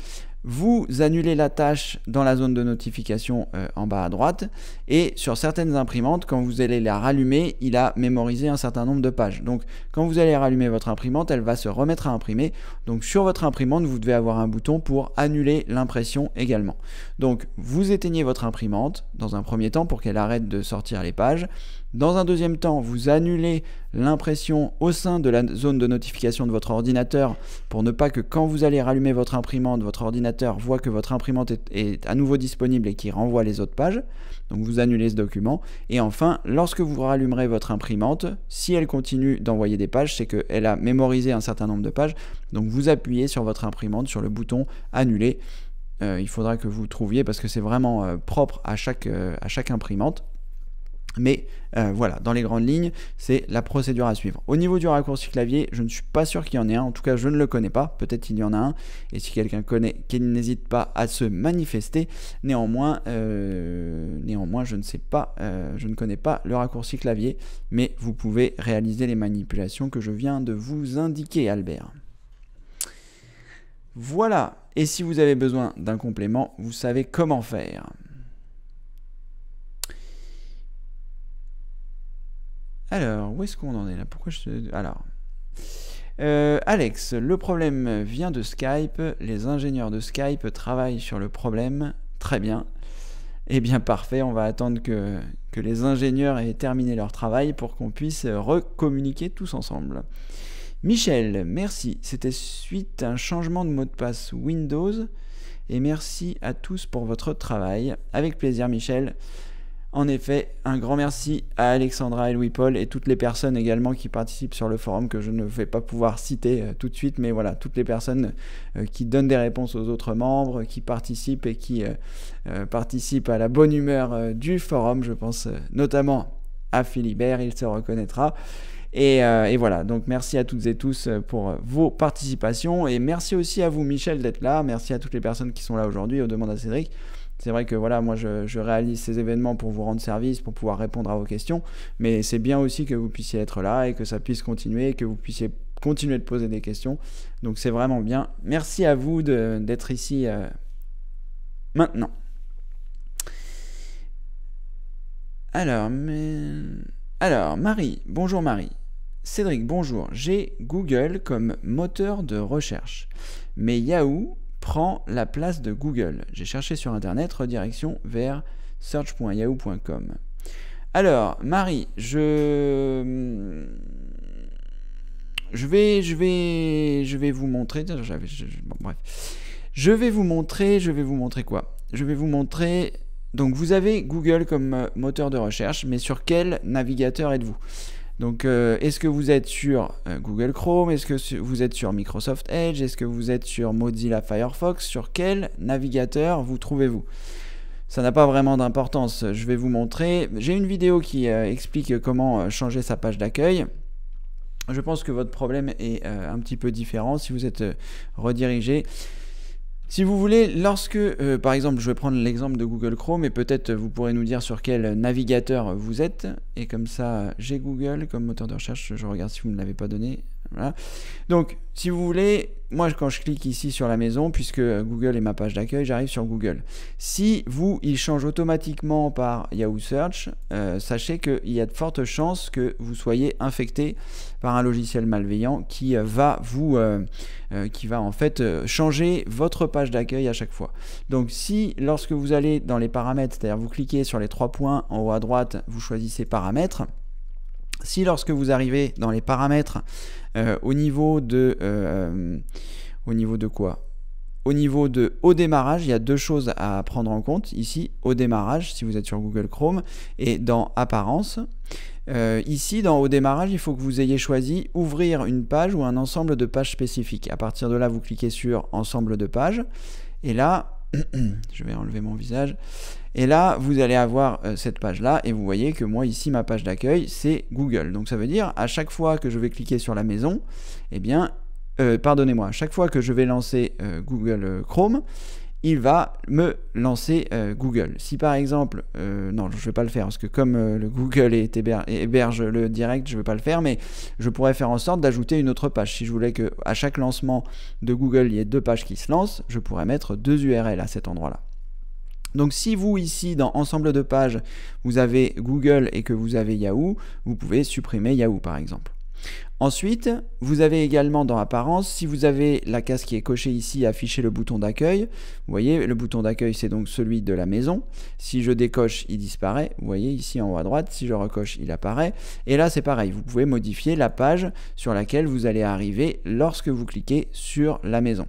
Vous annulez la tâche dans la zone de notification en bas à droite, et sur certaines imprimantes, quand vous allez la rallumer, il a mémorisé un certain nombre de pages. Donc quand vous allez rallumer votre imprimante, elle va se remettre à imprimer. Donc sur votre imprimante, vous devez avoir un bouton pour annuler l'impression également. Donc vous éteignez votre imprimante dans un premier temps pour qu'elle arrête de sortir les pages. Dans un deuxième temps, vous annulez l'impression au sein de la zone de notification de votre ordinateur pour ne pas que quand vous allez rallumer votre imprimante, votre ordinateur voit que votre imprimante est à nouveau disponible et qu'il renvoie les autres pages. Donc vous annulez ce document. Et enfin, lorsque vous rallumerez votre imprimante, si elle continue d'envoyer des pages, c'est qu'elle a mémorisé un certain nombre de pages. Donc vous appuyez sur votre imprimante sur le bouton annuler. Il faudra que vous trouviez parce que c'est vraiment propre à chaque imprimante. Mais voilà, dans les grandes lignes, c'est la procédure à suivre. Au niveau du raccourci clavier, je ne suis pas sûr qu'il y en ait un, en tout cas je ne le connais pas, peut-être qu'il y en a un, et si quelqu'un connaît, qu'il n'hésite pas à se manifester. Néanmoins, je ne sais pas, je ne connais pas le raccourci clavier, mais vous pouvez réaliser les manipulations que je viens de vous indiquer, Albert. Voilà, et si vous avez besoin d'un complément, vous savez comment faire. Alors, où est-ce qu'on en est là? Pourquoi Alors, Alex, le problème vient de Skype. Les ingénieurs de Skype travaillent sur le problème. Très bien. Eh bien, parfait. On va attendre que les ingénieurs aient terminé leur travail pour qu'on puisse recommuniquer tous ensemble. Michel, merci. C'était suite à un changement de mot de passe Windows. Et merci à tous pour votre travail. Avec plaisir, Michel. En effet, un grand merci à Alexandra et Louis-Paul et toutes les personnes également qui participent sur le forum que je ne vais pas pouvoir citer tout de suite, mais voilà, toutes les personnes qui donnent des réponses aux autres membres, qui participent et qui participent à la bonne humeur du forum. Je pense notamment à Philibert, il se reconnaîtra. Et voilà, donc merci à toutes et tous pour vos participations et merci aussi à vous Michel d'être là, merci à toutes les personnes qui sont là aujourd'hui, aux demandes à Cédric. C'est vrai que voilà, moi je réalise ces événements pour vous rendre service, pour pouvoir répondre à vos questions, mais c'est bien aussi que vous puissiez être là et que ça puisse continuer, que vous puissiez continuer de poser des questions. Donc c'est vraiment bien. Merci à vous d'être ici maintenant. Alors, Marie, bonjour Marie. Cédric, bonjour. J'ai Google comme moteur de recherche, mais Yahoo prend la place de Google. J'ai cherché sur Internet, redirection vers search.yahoo.com. Alors, Marie, je vais vous montrer. Bon, bref. Je vais vous montrer quoi? Je vais vous montrer. Donc, vous avez Google comme moteur de recherche, mais sur quel navigateur êtes-vous? Donc, est-ce que vous êtes sur Google Chrome? Est-ce que vous êtes sur Microsoft Edge? Est-ce que vous êtes sur Mozilla Firefox? Sur quel navigateur vous trouvez-vous? Ça n'a pas vraiment d'importance. Je vais vous montrer. J'ai une vidéo qui explique comment changer sa page d'accueil. Je pense que votre problème est un petit peu différent si vous êtes redirigé. Si vous voulez, lorsque, par exemple, je vais prendre l'exemple de Google Chrome et peut-être vous pourrez nous dire sur quel navigateur vous êtes. Et comme ça, j'ai Google comme moteur de recherche. Je regarde si vous ne l'avez pas donné. Voilà. Donc, si vous voulez, moi, quand je clique ici sur la maison, puisque Google est ma page d'accueil, j'arrive sur Google. Si il change automatiquement par Yahoo Search, sachez qu'il y a de fortes chances que vous soyez infecté par un logiciel malveillant qui va en fait changer votre page d'accueil à chaque fois. Donc, si lorsque vous allez dans les paramètres, c'est-à-dire vous cliquez sur les 3 points en haut à droite, vous choisissez paramètres. Si lorsque vous arrivez dans les paramètres au niveau de quoi? Au niveau de au démarrage, il y a 2 choses à prendre en compte. Ici, au démarrage, si vous êtes sur Google Chrome, et dans apparence. Ici, dans au démarrage, il faut que vous ayez choisi ouvrir une page ou un ensemble de pages spécifiques. À partir de là, vous cliquez sur ensemble de pages. Et là, je vais enlever mon visage. Et là, vous allez avoir cette page-là et vous voyez que moi, ici, ma page d'accueil, c'est Google. Donc, ça veut dire, à chaque fois que je vais cliquer sur la maison, eh bien, pardonnez-moi, à chaque fois que je vais lancer Google Chrome, il va me lancer Google. Si par exemple, non, je ne vais pas le faire parce que comme le Google héberge le direct, je ne vais pas le faire, mais je pourrais faire en sorte d'ajouter une autre page. Si je voulais qu'à chaque lancement de Google, il y ait 2 pages qui se lancent, je pourrais mettre 2 URL à cet endroit-là. Donc si vous ici dans ensemble de pages vous avez Google et que vous avez Yahoo, vous pouvez supprimer Yahoo par exemple. Ensuite, vous avez également dans apparence, si vous avez la case qui est cochée ici, afficher le bouton d'accueil. Vous voyez, le bouton d'accueil c'est donc celui de la maison. Si je décoche, il disparaît. Vous voyez ici en haut à droite, si je recoche, il apparaît. Et là c'est pareil, vous pouvez modifier la page sur laquelle vous allez arriver lorsque vous cliquez sur la maison.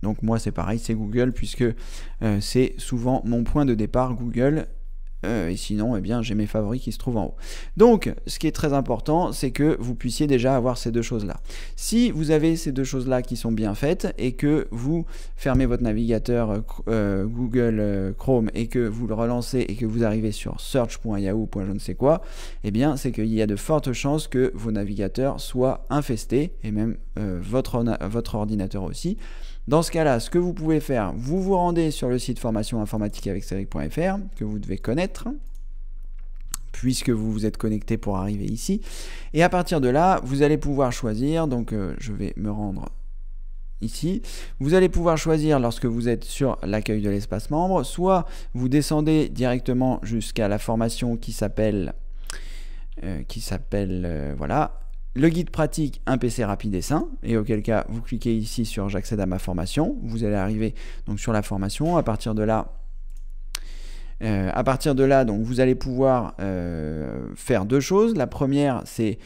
Donc moi c'est pareil, c'est Google puisque c'est souvent mon point de départ Google et sinon eh bien j'ai mes favoris qui se trouvent en haut. Donc ce qui est très important c'est que vous puissiez déjà avoir ces 2 choses là. Si vous avez ces 2 choses là qui sont bien faites et que vous fermez votre navigateur Google Chrome et que vous le relancez et que vous arrivez sur search.yahoo. je ne sais quoi, eh bien c'est qu'il y a de fortes chances que vos navigateurs soient infestés et même votre ordinateur aussi. Dans ce cas-là, ce que vous pouvez faire, vous vous rendez sur le site formationinformatiqueaveccedric.fr que vous devez connaître, puisque vous vous êtes connecté pour arriver ici. Et à partir de là, vous allez pouvoir choisir, donc je vais me rendre ici, vous allez pouvoir choisir lorsque vous êtes sur l'accueil de l'espace membre, soit vous descendez directement jusqu'à la formation qui s'appelle, voilà, le guide pratique, un PC rapide et sain, et auquel cas vous cliquez ici sur j'accède à ma formation, vous allez arriver donc sur la formation. À partir de là, donc vous allez pouvoir faire 2 choses. La première, c'est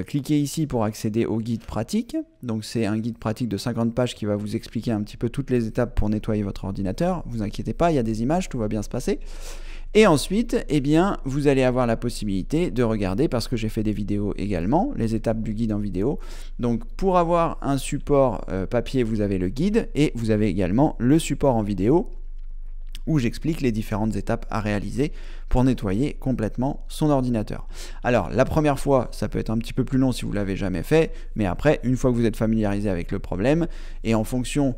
cliquer ici pour accéder au guide pratique. Donc c'est un guide pratique de 50 pages qui va vous expliquer un petit peu toutes les étapes pour nettoyer votre ordinateur. Vous inquiétez pas, il y a des images, tout va bien se passer. Et ensuite, eh bien, vous allez avoir la possibilité de regarder, parce que j'ai fait des vidéos également, les étapes du guide en vidéo. Donc pour avoir un support papier, vous avez le guide et vous avez également le support en vidéo où j'explique les différentes étapes à réaliser pour nettoyer complètement son ordinateur. Alors la première fois, ça peut être un petit peu plus long si vous ne l'avez jamais fait, mais après, une fois que vous êtes familiarisé avec le problème, et en fonction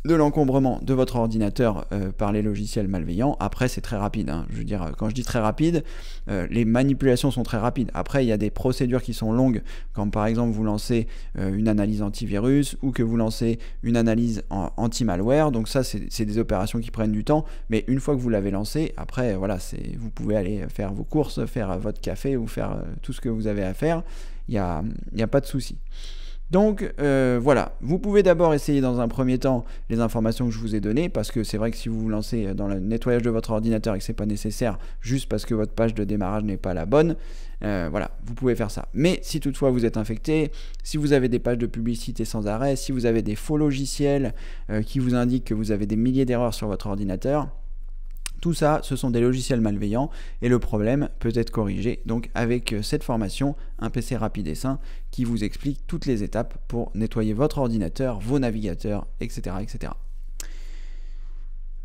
de l'encombrement de votre ordinateur par les logiciels malveillants. Après, c'est très rapide, hein. Je veux dire, quand je dis très rapide, les manipulations sont très rapides. Après, il y a des procédures qui sont longues, comme par exemple vous lancez une analyse antivirus ou que vous lancez une analyse anti-malware. Donc ça, c'est des opérations qui prennent du temps. Mais une fois que vous l'avez lancé, après, voilà, vous pouvez aller faire vos courses, faire votre café ou faire tout ce que vous avez à faire. Il n'y a pas de souci. Donc voilà, vous pouvez d'abord essayer dans un premier temps les informations que je vous ai données, parce que c'est vrai que si vous vous lancez dans le nettoyage de votre ordinateur et que ce n'est pas nécessaire, juste parce que votre page de démarrage n'est pas la bonne, voilà, vous pouvez faire ça. Mais si toutefois vous êtes infecté, si vous avez des pages de publicité sans arrêt, si vous avez des faux logiciels qui vous indiquent que vous avez des milliers d'erreurs sur votre ordinateur, tout ça, ce sont des logiciels malveillants et le problème peut être corrigé donc avec cette formation, un PC rapide et sain qui vous explique toutes les étapes pour nettoyer votre ordinateur, vos navigateurs, etc. etc.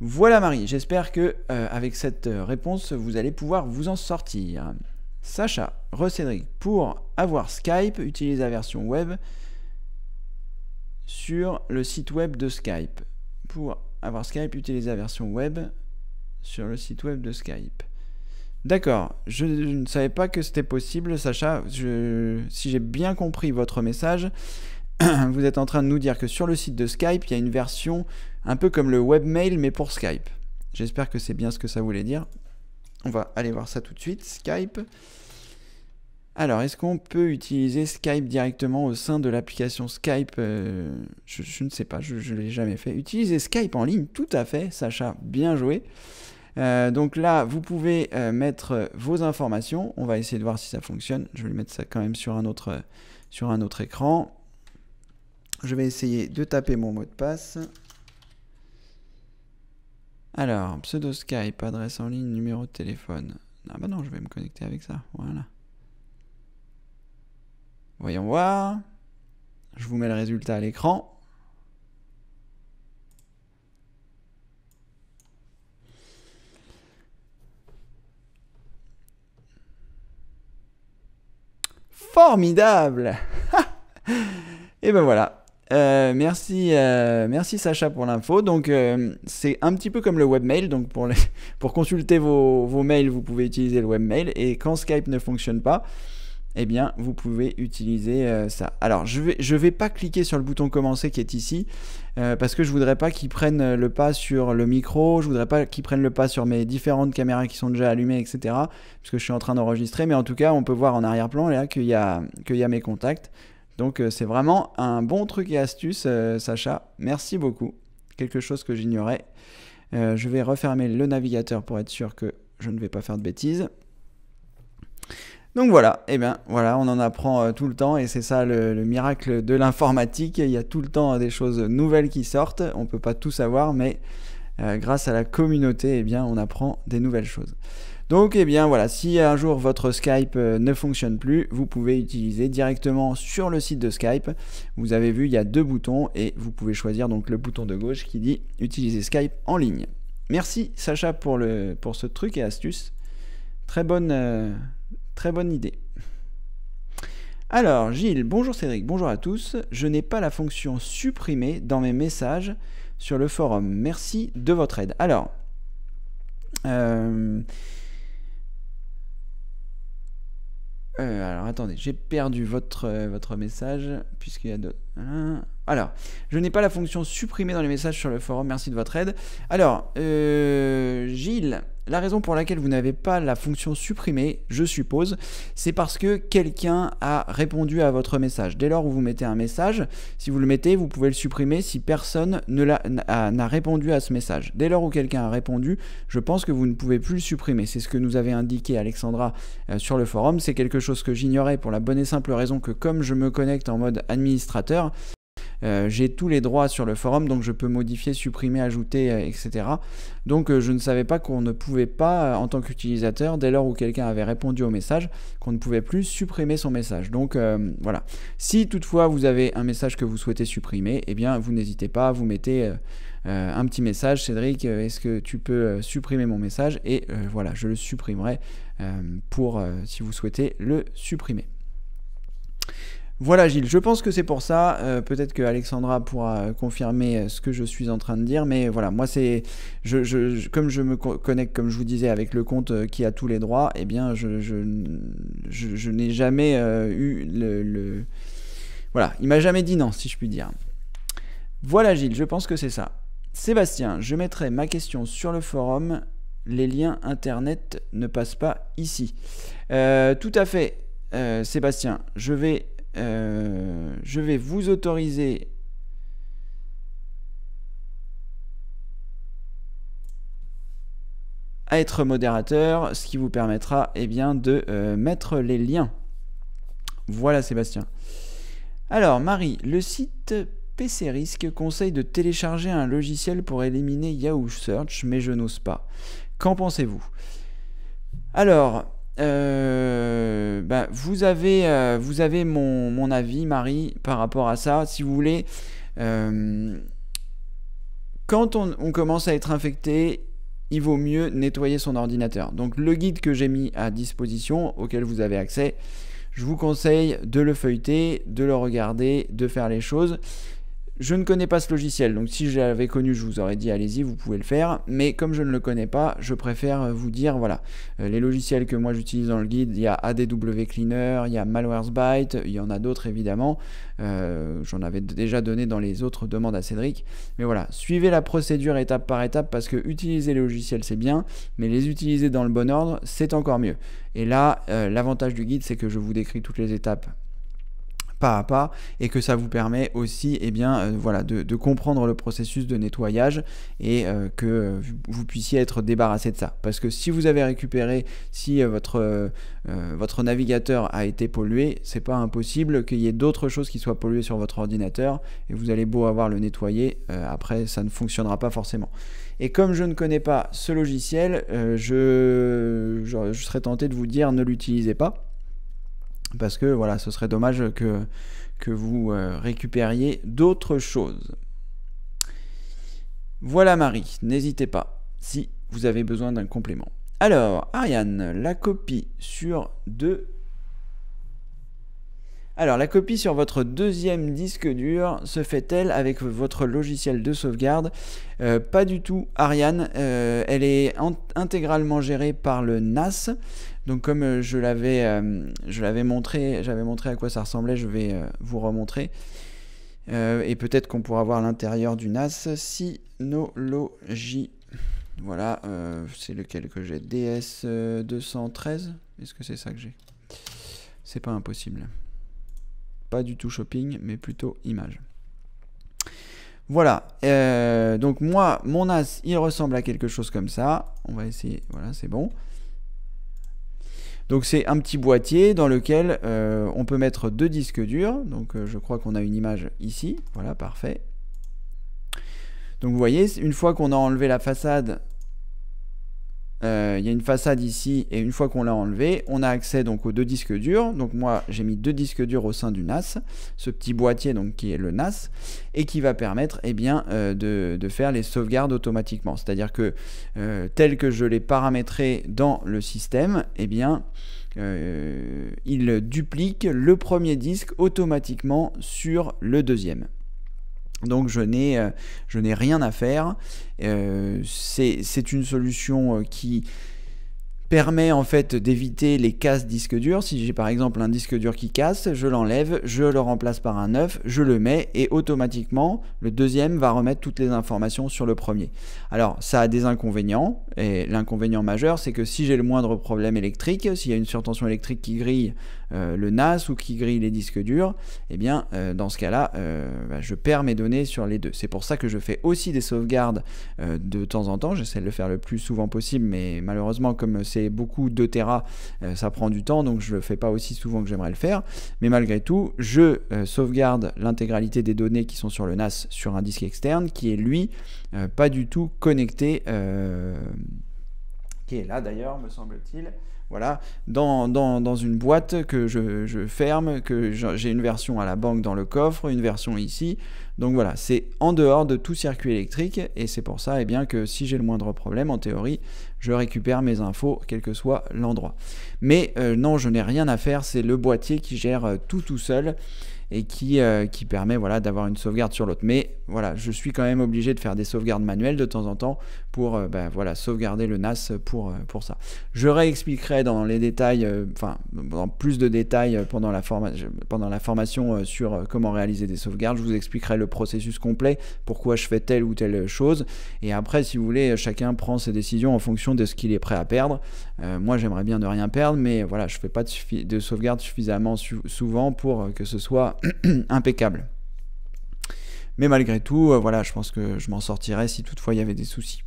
Voilà Marie, j'espère que avec cette réponse, vous allez pouvoir vous en sortir. Sacha, Cédric, pour avoir Skype, utilise la version web sur le site web de Skype. Pour avoir Skype, utilise la version web sur le site web de Skype. D'accord, je ne savais pas que c'était possible, Sacha. Si j'ai bien compris votre message, vous êtes en train de nous dire que sur le site de Skype, il y a une version un peu comme le webmail, mais pour Skype. J'espère que c'est bien ce que ça voulait dire. On va aller voir ça tout de suite, Skype. Alors, est-ce qu'on peut utiliser Skype directement au sein de l'application Skype? Je ne sais pas, je ne l'ai jamais fait. Utiliser Skype en ligne, tout à fait, Sacha, bien joué. Donc là, vous pouvez mettre vos informations. On va essayer de voir si ça fonctionne. Je vais mettre ça quand même sur un autre écran. Je vais essayer de taper mon mot de passe. Alors, pseudo Skype, adresse en ligne, numéro de téléphone. Ah bah non, je vais me connecter avec ça, voilà. Voyons voir. Je vous mets le résultat à l'écran. Formidable. Et ben voilà. Merci Sacha pour l'info. Donc c'est un petit peu comme le webmail. Donc pour consulter vos mails, vous pouvez utiliser le webmail. Et quand Skype ne fonctionne pas, eh bien vous pouvez utiliser ça. Alors je vais pas cliquer sur le bouton commencer qui est ici parce que je voudrais pas qu'il prenne le pas sur le micro, je voudrais pas qu'il prenne le pas sur mes différentes caméras qui sont déjà allumées, etc. Parce que je suis en train d'enregistrer, mais en tout cas on peut voir en arrière-plan là qu'il y a mes contacts. Donc c'est vraiment un bon truc et astuce, Sacha. Merci beaucoup. Quelque chose que j'ignorais. Je vais refermer le navigateur pour être sûr que je ne vais pas faire de bêtises. Donc voilà, et bien voilà, on en apprend tout le temps et c'est ça le miracle de l'informatique. Il y a tout le temps des choses nouvelles qui sortent. On ne peut pas tout savoir, mais grâce à la communauté, eh bien, on apprend des nouvelles choses. Donc, eh bien, voilà, si un jour votre Skype ne fonctionne plus, vous pouvez utiliser directement sur le site de Skype. Vous avez vu, il y a deux boutons et vous pouvez choisir donc le bouton de gauche qui dit « Utiliser Skype en ligne ». Merci Sacha pour ce truc et astuce. Très bonne idée. Alors, Gilles, bonjour Cédric, bonjour à tous. Je n'ai pas la fonction supprimer dans mes messages sur le forum. Merci de votre aide. Alors, attendez, j'ai perdu votre message, puisqu'il y a d'autres... Alors, je n'ai pas la fonction supprimer dans les messages sur le forum, merci de votre aide. Alors, Gilles, la raison pour laquelle vous n'avez pas la fonction supprimer, je suppose, c'est parce que quelqu'un a répondu à votre message. Dès lors où vous mettez un message, si vous le mettez, vous pouvez le supprimer si personne n'a répondu à ce message. Dès lors où quelqu'un a répondu, je pense que vous ne pouvez plus le supprimer. C'est ce que nous avait indiqué Alexandra sur le forum. C'est quelque chose que j'ignorais pour la bonne et simple raison que comme je me connecte en mode administrateur, j'ai tous les droits sur le forum, donc je peux modifier, supprimer, ajouter, etc. Donc je ne savais pas qu'on ne pouvait pas, en tant qu'utilisateur, dès lors où quelqu'un avait répondu au message, qu'on ne pouvait plus supprimer son message. Donc voilà. Si toutefois vous avez un message que vous souhaitez supprimer, eh bien vous n'hésitez pas, vous mettez un petit message, Cédric, est-ce que tu peux supprimer mon message? Et voilà, je le supprimerai si vous souhaitez le supprimer. Voilà Gilles, je pense que c'est pour ça. Peut-être que Alexandra pourra confirmer ce que je suis en train de dire, mais voilà, moi c'est, comme je me connecte, comme je vous disais, avec le compte qui a tous les droits, eh bien je n'ai jamais eu voilà, il m'a jamais dit non, si je puis dire. Voilà Gilles, je pense que c'est ça. Sébastien, je mettrai ma question sur le forum. Les liens internet ne passent pas ici. Tout à fait, Sébastien, je vais vous autoriser à être modérateur, ce qui vous permettra bien, de mettre les liens. Voilà Sébastien. Alors Marie, le site PC Risque conseille de télécharger un logiciel pour éliminer Yahoo Search, mais je n'ose pas. Qu'en pensez-vous? Alors, vous avez mon avis, Marie, par rapport à ça. Si vous voulez, quand on commence à être infecté, il vaut mieux nettoyer son ordinateur. Donc le guide que j'ai mis à disposition, auquel vous avez accès, je vous conseille de le feuilleter, de le regarder, de faire les choses. Je ne connais pas ce logiciel, donc si je l'avais connu, je vous aurais dit allez-y, vous pouvez le faire. Mais comme je ne le connais pas, je préfère vous dire, voilà, les logiciels que moi j'utilise dans le guide, il y a ADW Cleaner, il y a Malwarebytes, il y en a d'autres évidemment. J'en avais déjà donné dans les autres demandes à Cédric. Mais voilà, suivez la procédure étape par étape, parce que utiliser les logiciels c'est bien, mais les utiliser dans le bon ordre, c'est encore mieux. Et là, l'avantage du guide, c'est que je vous décris toutes les étapes pas à pas, et que ça vous permet aussi voilà, de comprendre le processus de nettoyage, et que vous puissiez être débarrassé de ça. Parce que si vous avez récupéré, si votre navigateur a été pollué, c'est pas impossible qu'il y ait d'autres choses qui soient polluées sur votre ordinateur, et vous allez beau avoir le nettoyer, après ça ne fonctionnera pas forcément. Et comme je ne connais pas ce logiciel, je serais tenté de vous dire ne l'utilisez pas, parce que voilà, ce serait dommage que vous récupériez d'autres choses. Voilà Marie, n'hésitez pas si vous avez besoin d'un complément. Alors, Ariane, la copie sur la copie sur votre deuxième disque dur se fait-elle avec votre logiciel de sauvegarde? Pas du tout, Ariane. Elle est intégralement gérée par le NAS. Donc comme je l'avais montré, j'avais montré à quoi ça ressemblait, je vais vous remontrer. Et peut-être qu'on pourra voir l'intérieur du NAS. Synology. Voilà, c'est lequel que j'ai? DS213. Est-ce que c'est ça que j'ai? C'est pas impossible. Pas du tout shopping, mais plutôt image. Voilà, donc moi, mon NAS, il ressemble à quelque chose comme ça. On va essayer, voilà, c'est bon. Donc c'est un petit boîtier dans lequel on peut mettre deux disques durs. Donc je crois qu'on a une image ici. Voilà, parfait. Donc vous voyez, une fois qu'on a enlevé la façade, il y a une façade ici, et une fois qu'on l'a enlevé, on a accès donc aux deux disques durs. Donc moi j'ai mis deux disques durs au sein du NAS, ce petit boîtier donc qui est le NAS, et qui va permettre de faire les sauvegardes automatiquement. C'est-à-dire que tel que je l'ai paramétré dans le système, il duplique le premier disque automatiquement sur le deuxième. Donc je n'ai rien à faire. C'est une solution qui permet en fait d'éviter les casses disques durs. Si j'ai par exemple un disque dur qui casse, je l'enlève, je le remplace par un neuf, je le mets, et automatiquement le deuxième va remettre toutes les informations sur le premier. Alors ça a des inconvénients, et l'inconvénient majeur, c'est que si j'ai le moindre problème électrique, s'il y a une surtension électrique qui grille le NAS ou qui grille les disques durs, dans ce cas-là, je perds mes données sur les deux. C'est pour ça que je fais aussi des sauvegardes de temps en temps. J'essaie de le faire le plus souvent possible, mais malheureusement, comme c'est beaucoup 2 Tera, ça prend du temps, donc je le fais pas aussi souvent que j'aimerais le faire. Mais malgré tout, je sauvegarde l'intégralité des données qui sont sur le NAS sur un disque externe qui est lui pas du tout connecté, qui est là d'ailleurs, me semble-t-il. Voilà, dans une boîte que je ferme, que j'ai une version à la banque dans le coffre, une version ici. Donc voilà, c'est en dehors de tout circuit électrique et c'est pour ça bien que si j'ai le moindre problème, en théorie, je récupère mes infos quel que soit l'endroit. Mais non, je n'ai rien à faire, c'est le boîtier qui gère tout seul et qui permet voilà, d'avoir une sauvegarde sur l'autre. Mais voilà, je suis quand même obligé de faire des sauvegardes manuelles de temps en temps pour voilà, sauvegarder le NAS pour ça. Je réexpliquerai dans les détails, dans plus de détails pendant la formation sur comment réaliser des sauvegardes. Je vous expliquerai le processus complet, pourquoi je fais telle ou telle chose. Et après, si vous voulez, chacun prend ses décisions en fonction de ce qu'il est prêt à perdre. Moi, j'aimerais bien ne rien perdre, mais voilà, je ne fais pas de sauvegarde suffisamment souvent pour que ce soit impeccable. Mais malgré tout, voilà, je pense que je m'en sortirais si toutefois il y avait des soucis.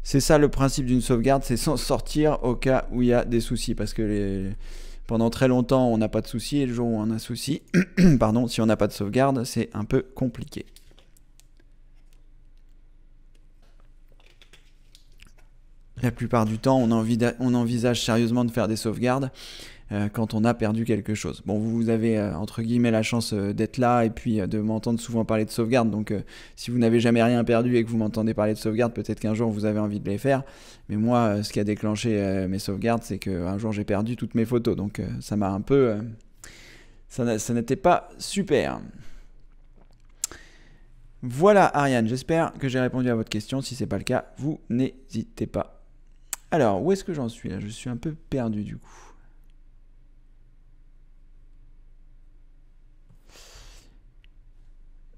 C'est ça le principe d'une sauvegarde, c'est s'en sortir au cas où il y a des soucis, parce que pendant très longtemps on n'a pas de soucis, et le jour où on a un souci, pardon, si on n'a pas de sauvegarde, c'est un peu compliqué. La plupart du temps, on envisage sérieusement de faire des sauvegardes quand on a perdu quelque chose. Bon, vous avez entre guillemets la chance d'être là et puis de m'entendre souvent parler de sauvegarde. Donc si vous n'avez jamais rien perdu et que vous m'entendez parler de sauvegarde, peut-être qu'un jour vous avez envie de les faire. Mais moi, ce qui a déclenché mes sauvegardes, c'est qu'un jour j'ai perdu toutes mes photos. Donc ça m'a un peu... ça n'était pas super. Voilà Ariane, j'espère que j'ai répondu à votre question. Si ce n'est pas le cas, vous n'hésitez pas. Alors, où est-ce que j'en suis là? Je suis un peu perdu du coup.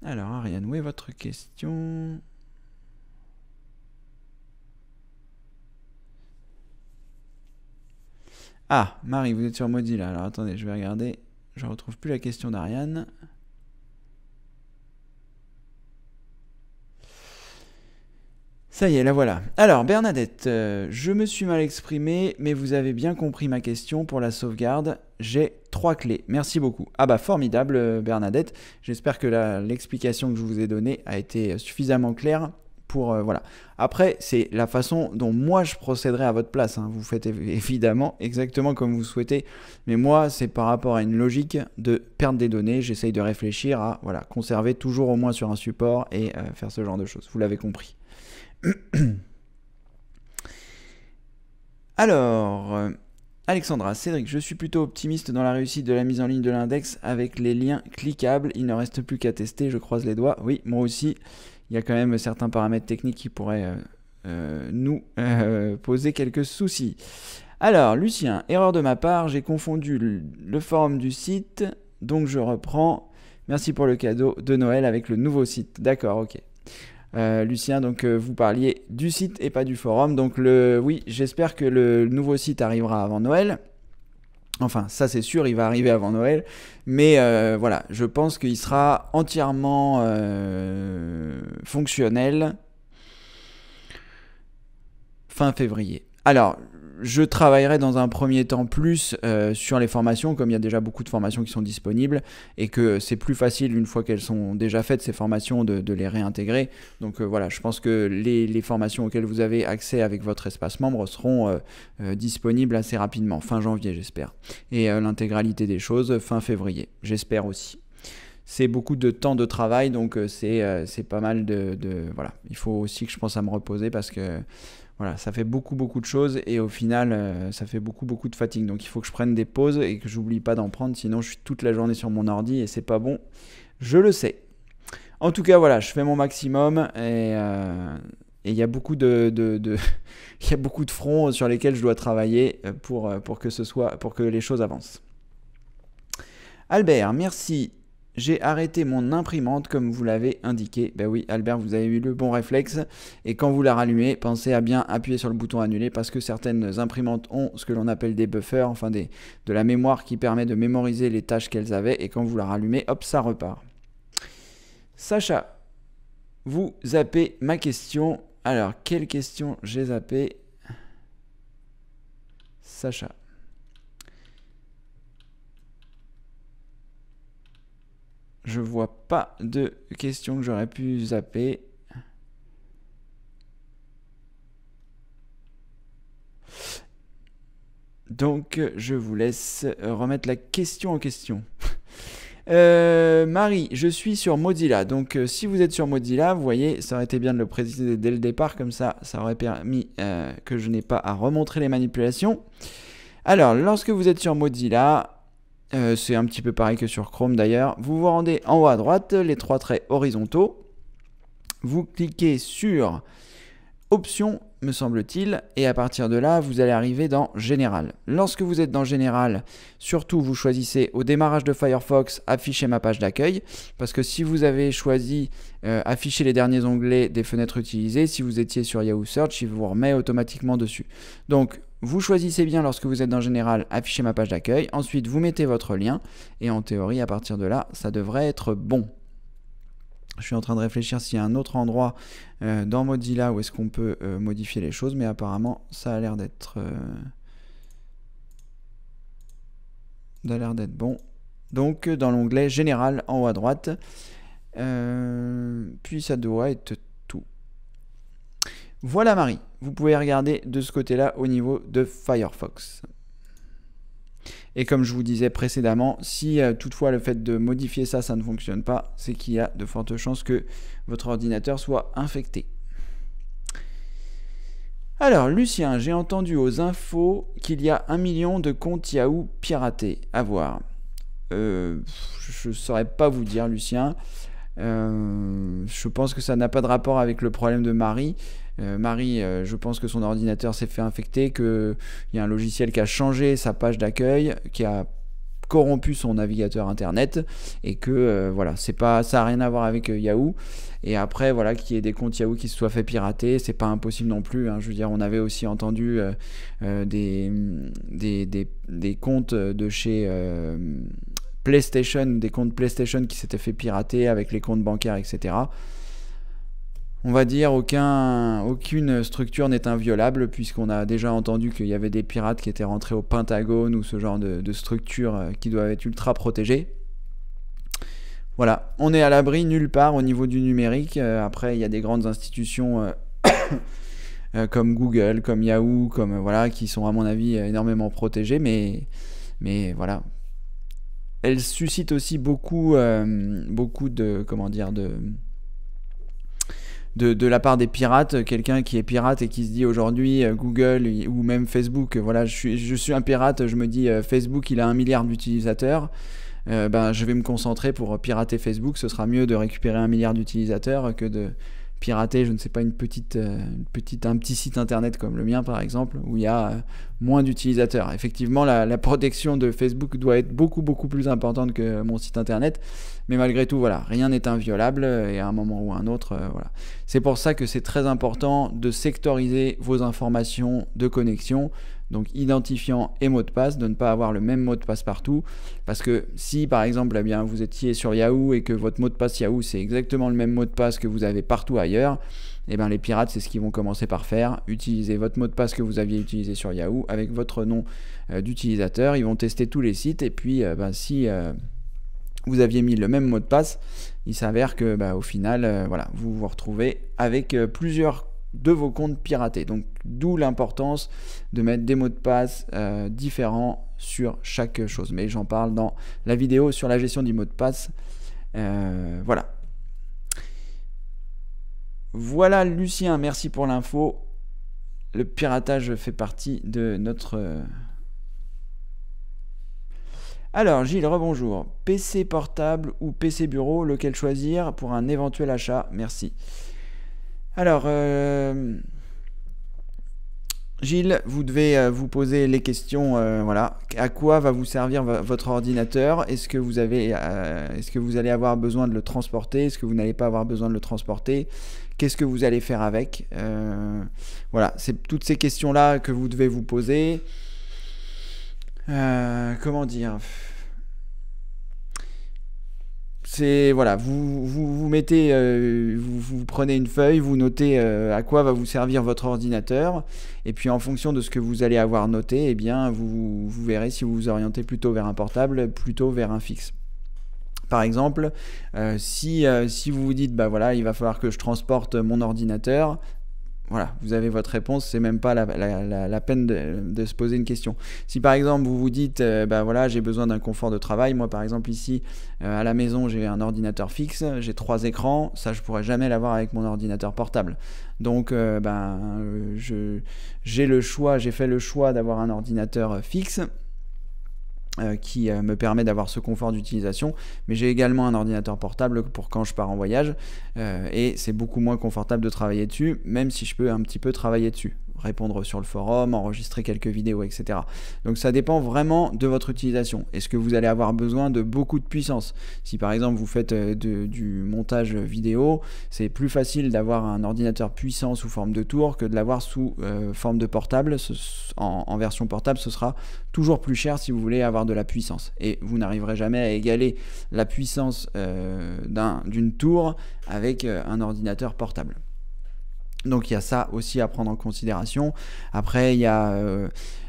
Alors, Ariane, où est votre question? Ah, Marie, vous êtes sur Mozilla. Alors, attendez, je vais regarder. Je ne retrouve plus la question d'Ariane. Ça y est, la voilà. Alors, Bernadette, je me suis mal exprimé, mais vous avez bien compris ma question pour la sauvegarde. J'ai 3 clés. Merci beaucoup. Ah bah, formidable, Bernadette. J'espère que l'explication que je vous ai donnée a été suffisamment claire pour... voilà. Après, c'est la façon dont moi je procéderai à votre place. Hein. Vous faites évidemment exactement comme vous souhaitez. Mais moi, c'est par rapport à une logique de perdre des données. J'essaye de réfléchir à voilà, conserver toujours au moins sur un support et faire ce genre de choses. Vous l'avez compris. Alors, Alexandra, Cédric, je suis plutôt optimiste dans la réussite de la mise en ligne de l'index avec les liens cliquables. Il ne reste plus qu'à tester, je croise les doigts. Oui, moi aussi, il y a quand même certains paramètres techniques qui pourraient nous poser quelques soucis. Alors, Lucien, erreur de ma part, j'ai confondu le forum du site, donc je reprends. Merci pour le cadeau de Noël avec le nouveau site. D'accord, ok. Lucien, donc vous parliez du site et pas du forum. Donc oui, j'espère que le nouveau site arrivera avant Noël. Enfin, ça c'est sûr, il va arriver avant Noël. Mais voilà, je pense qu'il sera entièrement fonctionnel fin février. Alors, je travaillerai dans un premier temps plus sur les formations, comme il y a déjà beaucoup de formations qui sont disponibles, et que c'est plus facile, une fois qu'elles sont déjà faites, ces formations, de les réintégrer. Donc voilà, je pense que les formations auxquelles vous avez accès avec votre espace membre seront disponibles assez rapidement, fin janvier j'espère. Et l'intégralité des choses, fin février, j'espère aussi. C'est beaucoup de temps de travail, donc c'est pas mal voilà. Il faut aussi que je pense à me reposer parce que voilà, ça fait beaucoup de choses et au final, ça fait beaucoup de fatigue. Donc il faut que je prenne des pauses et que j'oublie pas d'en prendre, sinon je suis toute la journée sur mon ordi et c'est pas bon, je le sais. En tout cas, voilà, je fais mon maximum et il y a beaucoup il y a beaucoup de fronts sur lesquels je dois travailler pour que les choses avancent. Albert, merci. J'ai arrêté mon imprimante comme vous l'avez indiqué. Ben oui, Albert, vous avez eu le bon réflexe. Et quand vous la rallumez, pensez à bien appuyer sur le bouton annuler parce que certaines imprimantes ont ce que l'on appelle des buffers, enfin de la mémoire qui permet de mémoriser les tâches qu'elles avaient. Et quand vous la rallumez, hop, ça repart. Sacha, vous zappez ma question. Alors, quelle question j'ai zappé? Sacha. Je vois pas de questions que j'aurais pu zapper. Donc, je vous laisse remettre la question en question. Marie, je suis sur Mozilla. Donc, si vous êtes sur Mozilla, vous voyez, ça aurait été bien de le préciser dès le départ. Comme ça aurait permis que je n'ai pas à remontrer les manipulations. Alors, lorsque vous êtes sur Mozilla, c'est un petit peu pareil que sur Chrome d'ailleurs. Vous vous rendez en haut à droite, les 3 traits horizontaux. Vous cliquez sur Options, me semble-t-il, et à partir de là, vous allez arriver dans Général. Lorsque vous êtes dans Général, surtout vous choisissez au démarrage de Firefox, afficher ma page d'accueil, parce que si vous avez choisi afficher les derniers onglets des fenêtres utilisées, si vous étiez sur Yahoo Search, il vous remet automatiquement dessus. Donc, vous choisissez bien lorsque vous êtes dans Général, afficher ma page d'accueil, ensuite vous mettez votre lien, et en théorie, à partir de là, ça devrait être bon. Je suis en train de réfléchir s'il y a un autre endroit dans Mozilla où est-ce qu'on peut modifier les choses, mais apparemment ça a l'air d'être bon. Donc dans l'onglet Général en haut à droite, puis ça doit être tout. Voilà Marie, vous pouvez regarder de ce côté-là au niveau de Firefox. Et comme je vous disais précédemment, si toutefois le fait de modifier ça, ça ne fonctionne pas, c'est qu'il y a de fortes chances que votre ordinateur soit infecté. Alors, Lucien, j'ai entendu aux infos qu'il y a 1 million de comptes Yahoo piratés. À voir. Je ne saurais pas vous dire, Lucien. Je pense que ça n'a pas de rapport avec le problème de Marie. Marie, je pense que son ordinateur s'est fait infecter, qu'il y a un logiciel qui a changé sa page d'accueil, qui a corrompu son navigateur internet, et que voilà, c'est pas, ça n'a rien à voir avec Yahoo. Et après, voilà, qu'il y ait des comptes Yahoo qui se soient fait pirater, c'est pas impossible non plus, hein. Je veux dire, on avait aussi entendu des comptes de chez PlayStation, des comptes PlayStation qui s'étaient fait pirater avec les comptes bancaires, etc. On va dire aucune structure n'est inviolable, puisqu'on a déjà entendu qu'il y avait des pirates qui étaient rentrés au Pentagone ou ce genre de structures qui doivent être ultra protégées. Voilà, on est à l'abri nulle part au niveau du numérique. Après, il y a des grandes institutions comme Google, comme Yahoo, comme voilà, qui sont à mon avis énormément protégées, mais voilà. Elles suscitent aussi beaucoup de, comment dire, de la part des pirates. Quelqu'un qui est pirate et qui se dit aujourd'hui Google ou même Facebook, voilà, je suis un pirate, je me dis Facebook il a 1 milliard d'utilisateurs, je vais me concentrer pour pirater Facebook. Ce sera mieux de récupérer 1 milliard d'utilisateurs que de pirater, je ne sais pas, un petit site internet comme le mien par exemple, où il y a moins d'utilisateurs. Effectivement, la protection de Facebook doit être beaucoup plus importante que mon site internet, mais malgré tout, voilà, rien n'est inviolable, et à un moment ou à un autre, voilà. C'est pour ça que c'est très important de sectoriser vos informations de connexion, donc identifiant et mot de passe, de ne pas avoir le même mot de passe partout, parce que si par exemple eh bien, vous étiez sur Yahoo et que votre mot de passe Yahoo c'est exactement le même mot de passe que vous avez partout ailleurs, et bien les pirates c'est ce qu'ils vont commencer par faire, utiliser votre mot de passe que vous aviez utilisé sur Yahoo avec votre nom d'utilisateur. Ils vont tester tous les sites, et puis si vous aviez mis le même mot de passe, il s'avère que au final voilà, vous vous retrouvez avec plusieurs de vos comptes piratés. Donc d'où l'importance de mettre des mots de passe différents sur chaque chose, mais j'en parle dans la vidéo sur la gestion du mot de passe. Voilà Lucien, merci pour l'info. Le piratage fait partie de notre... Alors Gilles, rebonjour. PC portable ou PC bureau, lequel choisir pour un éventuel achat? Merci. Alors, Gilles, vous devez vous poser les questions, voilà. À quoi va vous servir votre ordinateur? Est-ce que vous allez avoir besoin de le transporter? Est-ce que vous n'allez pas avoir besoin de le transporter? Qu'est-ce que vous allez faire avec? Voilà, c'est toutes ces questions-là que vous devez vous poser. Comment dire? C'est voilà, vous mettez, vous prenez une feuille, vous notez à quoi va vous servir votre ordinateur, et puis en fonction de ce que vous allez avoir noté, eh bien vous verrez si vous vous orientez plutôt vers un portable, plutôt vers un fixe. Par exemple, si vous vous dites voilà, il va falloir que je transporte mon ordinateur, voilà, vous avez votre réponse, c'est même pas la peine de se poser une question. Si par exemple vous vous dites, bah voilà, j'ai besoin d'un confort de travail, moi par exemple ici à la maison j'ai un ordinateur fixe, j'ai 3 écrans, ça je pourrais jamais l'avoir avec mon ordinateur portable. Donc j'ai fait le choix d'avoir un ordinateur fixe. Qui me permet d'avoir ce confort d'utilisation, mais j'ai également un ordinateur portable pour quand je pars en voyage, et c'est beaucoup moins confortable de travailler dessus, même si je peux un petit peu travailler dessus, répondre sur le forum, enregistrer quelques vidéos, etc. Donc ça dépend vraiment de votre utilisation. Est-ce que vous allez avoir besoin de beaucoup de puissance? Si par exemple vous faites du montage vidéo, c'est plus facile d'avoir un ordinateur puissant sous forme de tour que de l'avoir sous forme de portable. En version portable, ce sera toujours plus cher si vous voulez avoir de la puissance, et vous n'arriverez jamais à égaler la puissance d'une tour avec un ordinateur portable. Donc il y a ça aussi à prendre en considération. Après il y a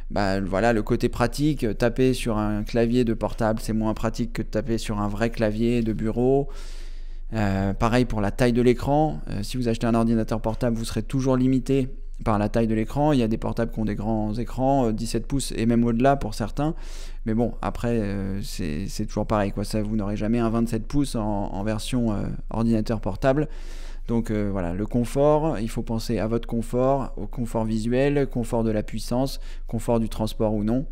voilà, le côté pratique. Taper sur un clavier de portable, c'est moins pratique que de taper sur un vrai clavier de bureau. Pareil pour la taille de l'écran. Si vous achetez un ordinateur portable, vous serez toujours limité par la taille de l'écran. Il y a des portables qui ont des grands écrans, 17 pouces et même au-delà pour certains. Mais bon, après, c'est toujours pareil, quoi. Ça, vous n'aurez jamais un 27 pouces en version ordinateur portable. Donc voilà, le confort, il faut penser à votre confort, au confort visuel, confort de la puissance, confort du transport ou non.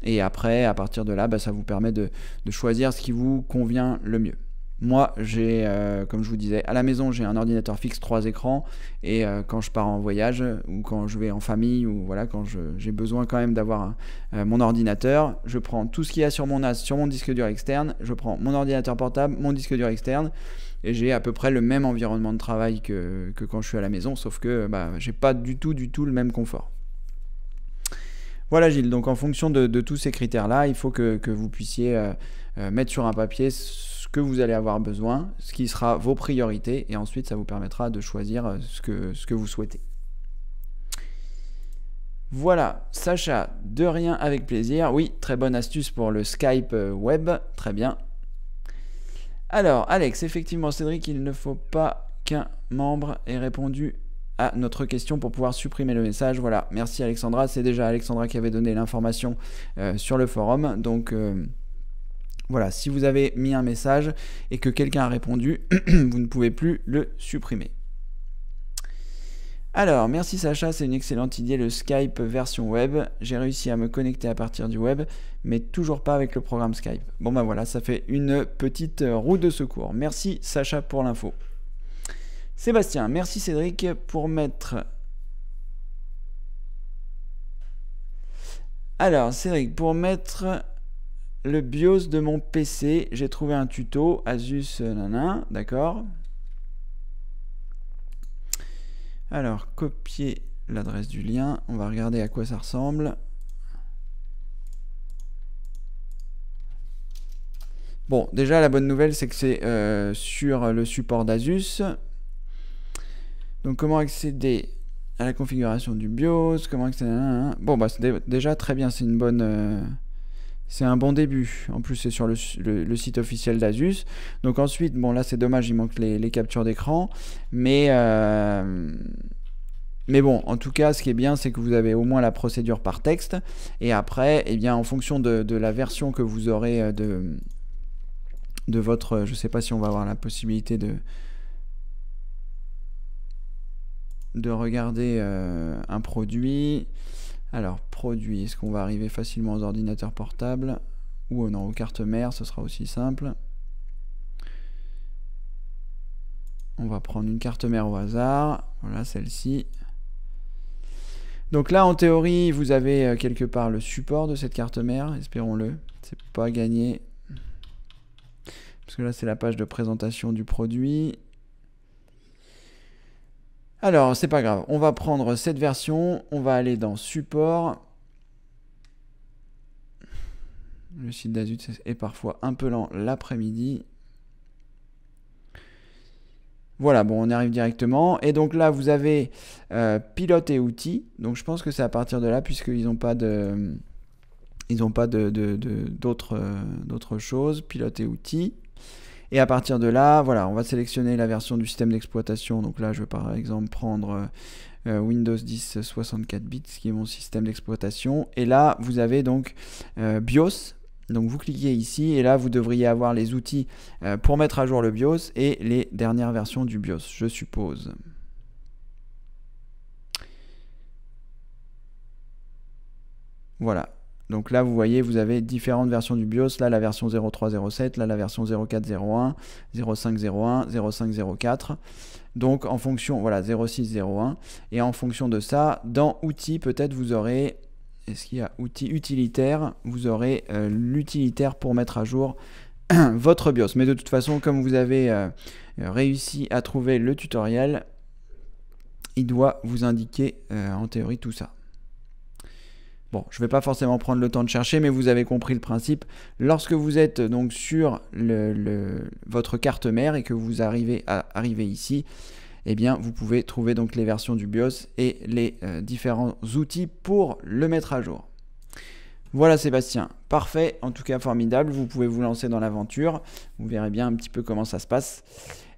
Et après, à partir de là, ça vous permet de choisir ce qui vous convient le mieux. Moi, j'ai, comme je vous disais, à la maison, j'ai un ordinateur fixe 3 écrans, et quand je pars en voyage ou quand je vais en famille, ou voilà, quand j'ai besoin quand même d'avoir mon ordinateur, je prends tout ce qu'il y a sur mon NAS, sur mon disque dur externe, je prends mon ordinateur portable, mon disque dur externe, et j'ai à peu près le même environnement de travail que quand je suis à la maison, sauf que j'ai pas du tout le même confort. Voilà Gilles, donc en fonction de tous ces critères-là, il faut que vous puissiez mettre sur un papier ce que vous allez avoir besoin, ce qui sera vos priorités, et ensuite ça vous permettra de choisir ce que vous souhaitez. Voilà, Sacha, de rien, avec plaisir. Oui, très bonne astuce pour le Skype web, très bien. Alors, Alex, effectivement, Cédric, il ne faut pas qu'un membre ait répondu à notre question pour pouvoir supprimer le message. Voilà, merci Alexandra, c'est déjà Alexandra qui avait donné l'information sur le forum. Donc voilà, si vous avez mis un message et que quelqu'un a répondu, vous ne pouvez plus le supprimer. Alors, merci Sacha, c'est une excellente idée, le Skype version web. J'ai réussi à me connecter à partir du web, mais toujours pas avec le programme Skype. Bon voilà, ça fait une petite roue de secours. Merci Sacha pour l'info. Sébastien, merci Cédric pour mettre... Alors, Cédric, pour mettre le BIOS de mon PC, j'ai trouvé un tuto, Asus, d'accord. Alors, copier l'adresse du lien, on va regarder à quoi ça ressemble. Bon, déjà la bonne nouvelle, c'est que c'est sur le support d'Asus. Donc comment accéder à la configuration du BIOS, comment accéder... Bon, c'est déjà très bien, c'est une bonne... c'est un bon début. En plus, c'est sur le site officiel d'Asus. Donc ensuite, bon là c'est dommage, il manque les captures d'écran. Mais bon, en tout cas, ce qui est bien, c'est que vous avez au moins la procédure par texte. Et après, eh bien, en fonction de la version que vous aurez de votre... Je ne sais pas si on va avoir la possibilité de regarder un produit. Alors, produit, est-ce qu'on va arriver facilement aux ordinateurs portables? Ou non, aux cartes mères, ce sera aussi simple. On va prendre une carte mère au hasard. Voilà, celle-ci. Donc là, en théorie, vous avez quelque part le support de cette carte mère, espérons-le. C'est pas gagné. Parce que là, c'est la page de présentation du produit. Alors, c'est pas grave. On va prendre cette version. On va aller dans support. Le site d'Asus est parfois un peu lent l'après-midi. Voilà, bon, on y arrive directement. Et donc là, vous avez pilote et outils. Donc je pense que c'est à partir de là, puisqu'ils n'ont pas d'autres choses. Pilote et outils. Et à partir de là, voilà, on va sélectionner la version du système d'exploitation. Donc là, je vais par exemple prendre Windows 10 64 bits, qui est mon système d'exploitation. Et là, vous avez donc BIOS. Donc vous cliquez ici et là vous devriez avoir les outils pour mettre à jour le BIOS et les dernières versions du BIOS, je suppose. Voilà. Donc là vous voyez, vous avez différentes versions du BIOS, là la version 0307, là la version 0401, 0501, 0504. Donc en fonction, voilà, 0601. Et en fonction de ça, dans outils, peut-être vous aurez... Est-ce qu'il y a outils utilitaires? Vous aurez l'utilitaire pour mettre à jour votre BIOS. Mais de toute façon, comme vous avez réussi à trouver le tutoriel, il doit vous indiquer en théorie tout ça. Bon, je ne vais pas forcément prendre le temps de chercher, mais vous avez compris le principe. Lorsque vous êtes donc sur votre carte mère et que vous arrivez ici, eh bien, vous pouvez trouver donc les versions du BIOS et les différents outils pour le mettre à jour. Voilà Sébastien, parfait, en tout cas formidable, vous pouvez vous lancer dans l'aventure, vous verrez bien un petit peu comment ça se passe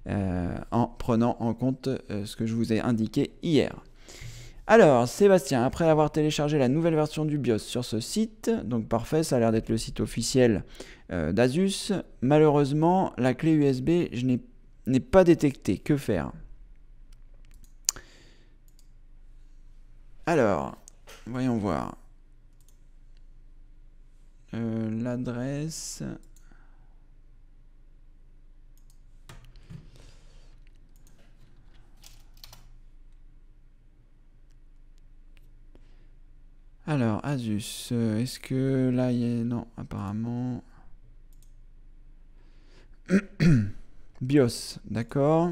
en prenant en compte ce que je vous ai indiqué hier. Alors Sébastien, après avoir téléchargé la nouvelle version du BIOS sur ce site, donc parfait, ça a l'air d'être le site officiel d'Asus, malheureusement la clé USB je n'ai pas détecté, que faire? Alors, voyons voir. L'adresse... Alors, Asus, est-ce que là, il y a... Non, apparemment... BIOS, d'accord.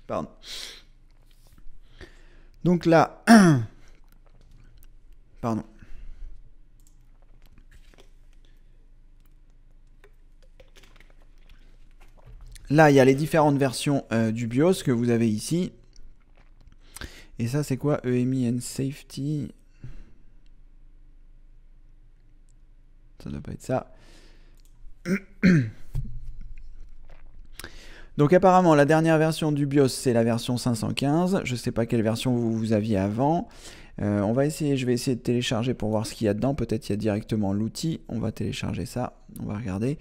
Pardon. Donc là... Pardon. Là, il y a les différentes versions du BIOS que vous avez ici. Et ça, c'est quoi? EMI and Safety. Ça doit pas être ça. Donc apparemment, la dernière version du BIOS, c'est la version 515. Je ne sais pas quelle version vous aviez avant. Je vais essayer de télécharger pour voir ce qu'il y a dedans. Peut-être il y a directement l'outil. On va télécharger ça. On va regarder.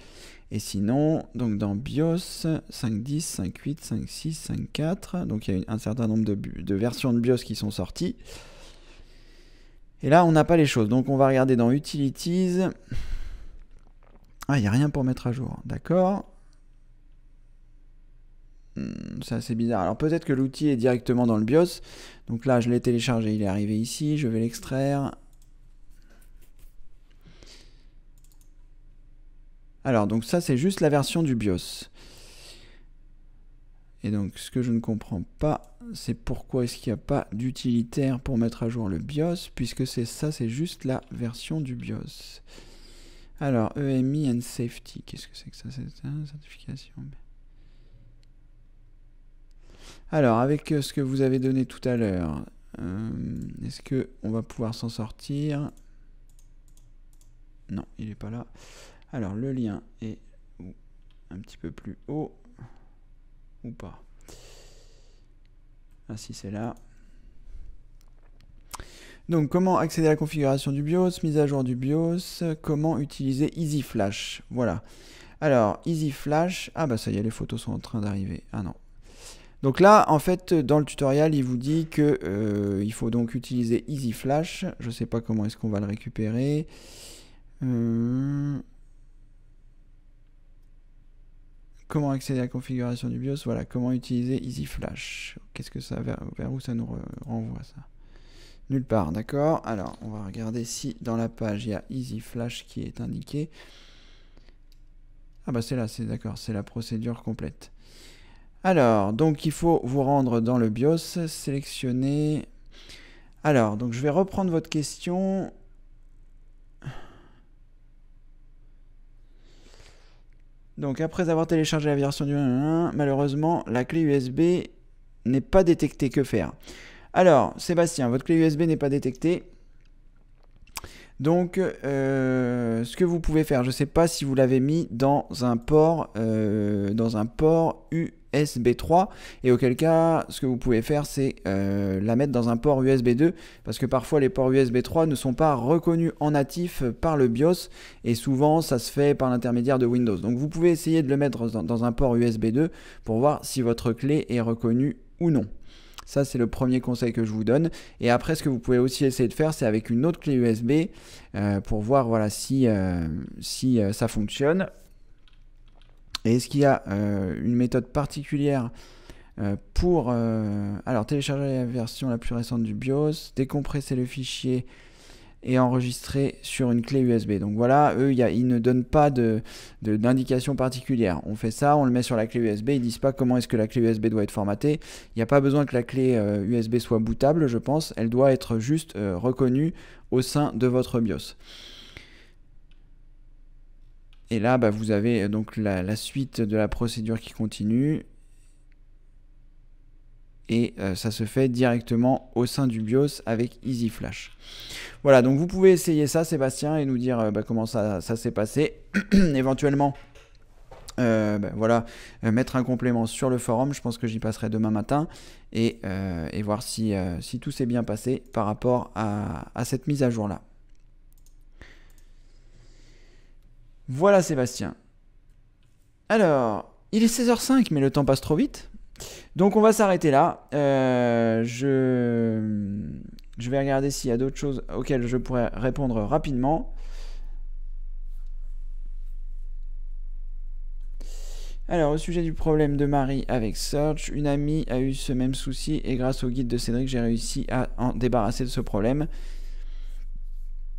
Et sinon, donc dans BIOS, 5.10, 5.8, 5.6, 5.4. Donc il y a un certain nombre de versions de BIOS qui sont sorties. Et là, on n'a pas les choses. Donc on va regarder dans Utilities. Ah, il n'y a rien pour mettre à jour. D'accord. C'est assez bizarre. Alors peut-être que l'outil est directement dans le BIOS. Donc là, je l'ai téléchargé, il est arrivé ici. Je vais l'extraire. Alors, donc ça, c'est juste la version du BIOS. Et donc, ce que je ne comprends pas, c'est pourquoi est-ce qu'il n'y a pas d'utilitaire pour mettre à jour le BIOS, puisque ça, c'est juste la version du BIOS. Alors, EMI and Safety, qu'est-ce que c'est que ça? C'est une certification. Alors, avec ce que vous avez donné tout à l'heure, est-ce qu'on va pouvoir s'en sortir? Non, il n'est pas là. Alors, le lien est un petit peu plus haut. Ou pas? Ah si, c'est là. Donc, comment accéder à la configuration du BIOS, mise à jour du BIOS, comment utiliser EasyFlash. Voilà. Alors, EasyFlash, ah bah ça y est, les photos sont en train d'arriver. Ah non. Donc là, en fait, dans le tutoriel, il vous dit que il faut donc utiliser EasyFlash. Je ne sais pas comment est-ce qu'on va le récupérer. Comment accéder à la configuration du BIOS? Voilà, comment utiliser EasyFlash. Qu'est-ce que ça, vers où ça nous renvoie ça? Nulle part, d'accord. Alors, on va regarder si dans la page, il y a EasyFlash qui est indiqué. Ah bah c'est là, c'est d'accord, c'est la procédure complète. Alors, donc il faut vous rendre dans le BIOS, sélectionner... Alors, donc je vais reprendre votre question. Donc après avoir téléchargé la version du 1.1, malheureusement, la clé USB n'est pas détectée. Que faire? Alors, Sébastien, votre clé USB n'est pas détectée. Donc, ce que vous pouvez faire, je ne sais pas si vous l'avez mis dans un port USB 3, et auquel cas, ce que vous pouvez faire, c'est la mettre dans un port USB 2, parce que parfois les ports USB 3 ne sont pas reconnus en natif par le BIOS, et souvent ça se fait par l'intermédiaire de Windows. Donc vous pouvez essayer de le mettre dans un port USB 2 pour voir si votre clé est reconnue ou non. Ça, c'est le premier conseil que je vous donne. Et après, ce que vous pouvez aussi essayer de faire, c'est avec une autre clé USB pour voir voilà, si ça fonctionne. Et est-ce qu'il y a une méthode particulière pour alors télécharger la version la plus récente du BIOS, décompresser le fichier et enregistrer sur une clé USB. Donc voilà, eux, ils ne donnent pas d'indication particulière. On fait ça, on le met sur la clé USB, ils ne disent pas comment est-ce que la clé USB doit être formatée. Il n'y a pas besoin que la clé USB soit bootable, je pense. Elle doit être juste reconnue au sein de votre BIOS. Et là, bah, vous avez donc la suite de la procédure qui continue. Et ça se fait directement au sein du BIOS avec EasyFlash. Voilà, donc vous pouvez essayer ça, Sébastien, et nous dire comment ça s'est passé. Éventuellement, voilà, mettre un complément sur le forum. Je pense que j'y passerai demain matin et voir si tout s'est bien passé par rapport à cette mise à jour-là. Voilà, Sébastien. Alors, il est 16h05, mais le temps passe trop vite. Donc on va s'arrêter là. Je vais regarder s'il y a d'autres choses auxquelles je pourrais répondre rapidement. Alors, au sujet du problème de Marie avec Search, une amie a eu ce même souci et grâce au guide de Cédric, j'ai réussi à en débarrasser de ce problème.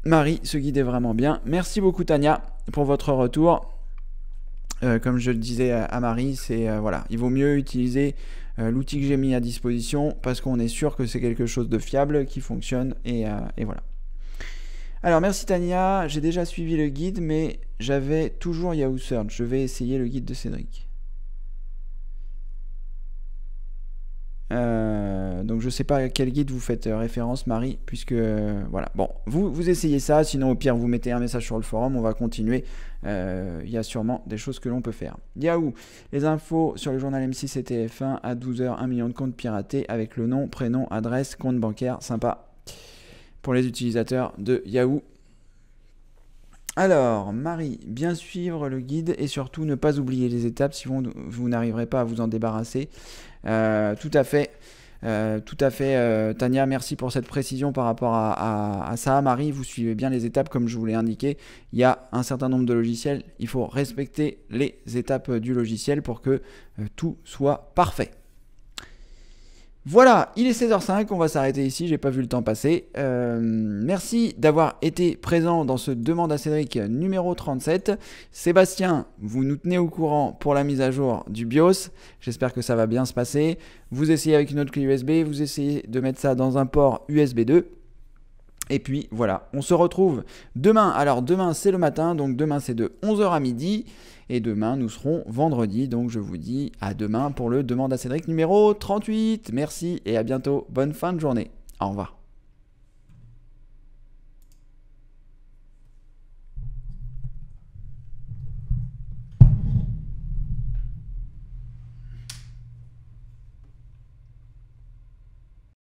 Marie, ce guide est vraiment bien. Merci beaucoup Tania pour votre retour. Comme je le disais à Marie, voilà, il vaut mieux utiliser l'outil que j'ai mis à disposition parce qu'on est sûr que c'est quelque chose de fiable, qui fonctionne et voilà. Alors merci Tania, j'ai déjà suivi le guide mais j'avais toujours Yahoo Search. Je vais essayer le guide de Cédric. Donc je sais pas à quel guide vous faites référence Marie, puisque voilà, bon, vous essayez ça, sinon au pire vous mettez un message sur le forum, on va continuer, il y a sûrement des choses que l'on peut faire. Yahoo, les infos sur le journal M6 et TF1 à 12h, 1 million de comptes piratés avec le nom, prénom, adresse, compte bancaire, sympa pour les utilisateurs de Yahoo. Alors, Marie, bien suivre le guide et surtout ne pas oublier les étapes si vous n'arriverez pas à vous en débarrasser. Tout à fait, Tania, merci pour cette précision par rapport à ça. Marie, vous suivez bien les étapes comme je vous l'ai indiqué. Il y a un certain nombre de logiciels, il faut respecter les étapes du logiciel pour que tout soit parfait. Voilà, il est 16h05, on va s'arrêter ici, j'ai pas vu le temps passer. Merci d'avoir été présent dans ce Demande à Cédric numéro 37. Sébastien, vous nous tenez au courant pour la mise à jour du BIOS. J'espère que ça va bien se passer. Vous essayez avec une autre clé USB, vous essayez de mettre ça dans un port USB 2. Et puis voilà, on se retrouve demain. Alors demain c'est le matin, donc demain c'est de 11h à midi. Et demain nous serons vendredi, donc je vous dis à demain pour le Demande à Cédric numéro 38. Merci et à bientôt, bonne fin de journée, au revoir.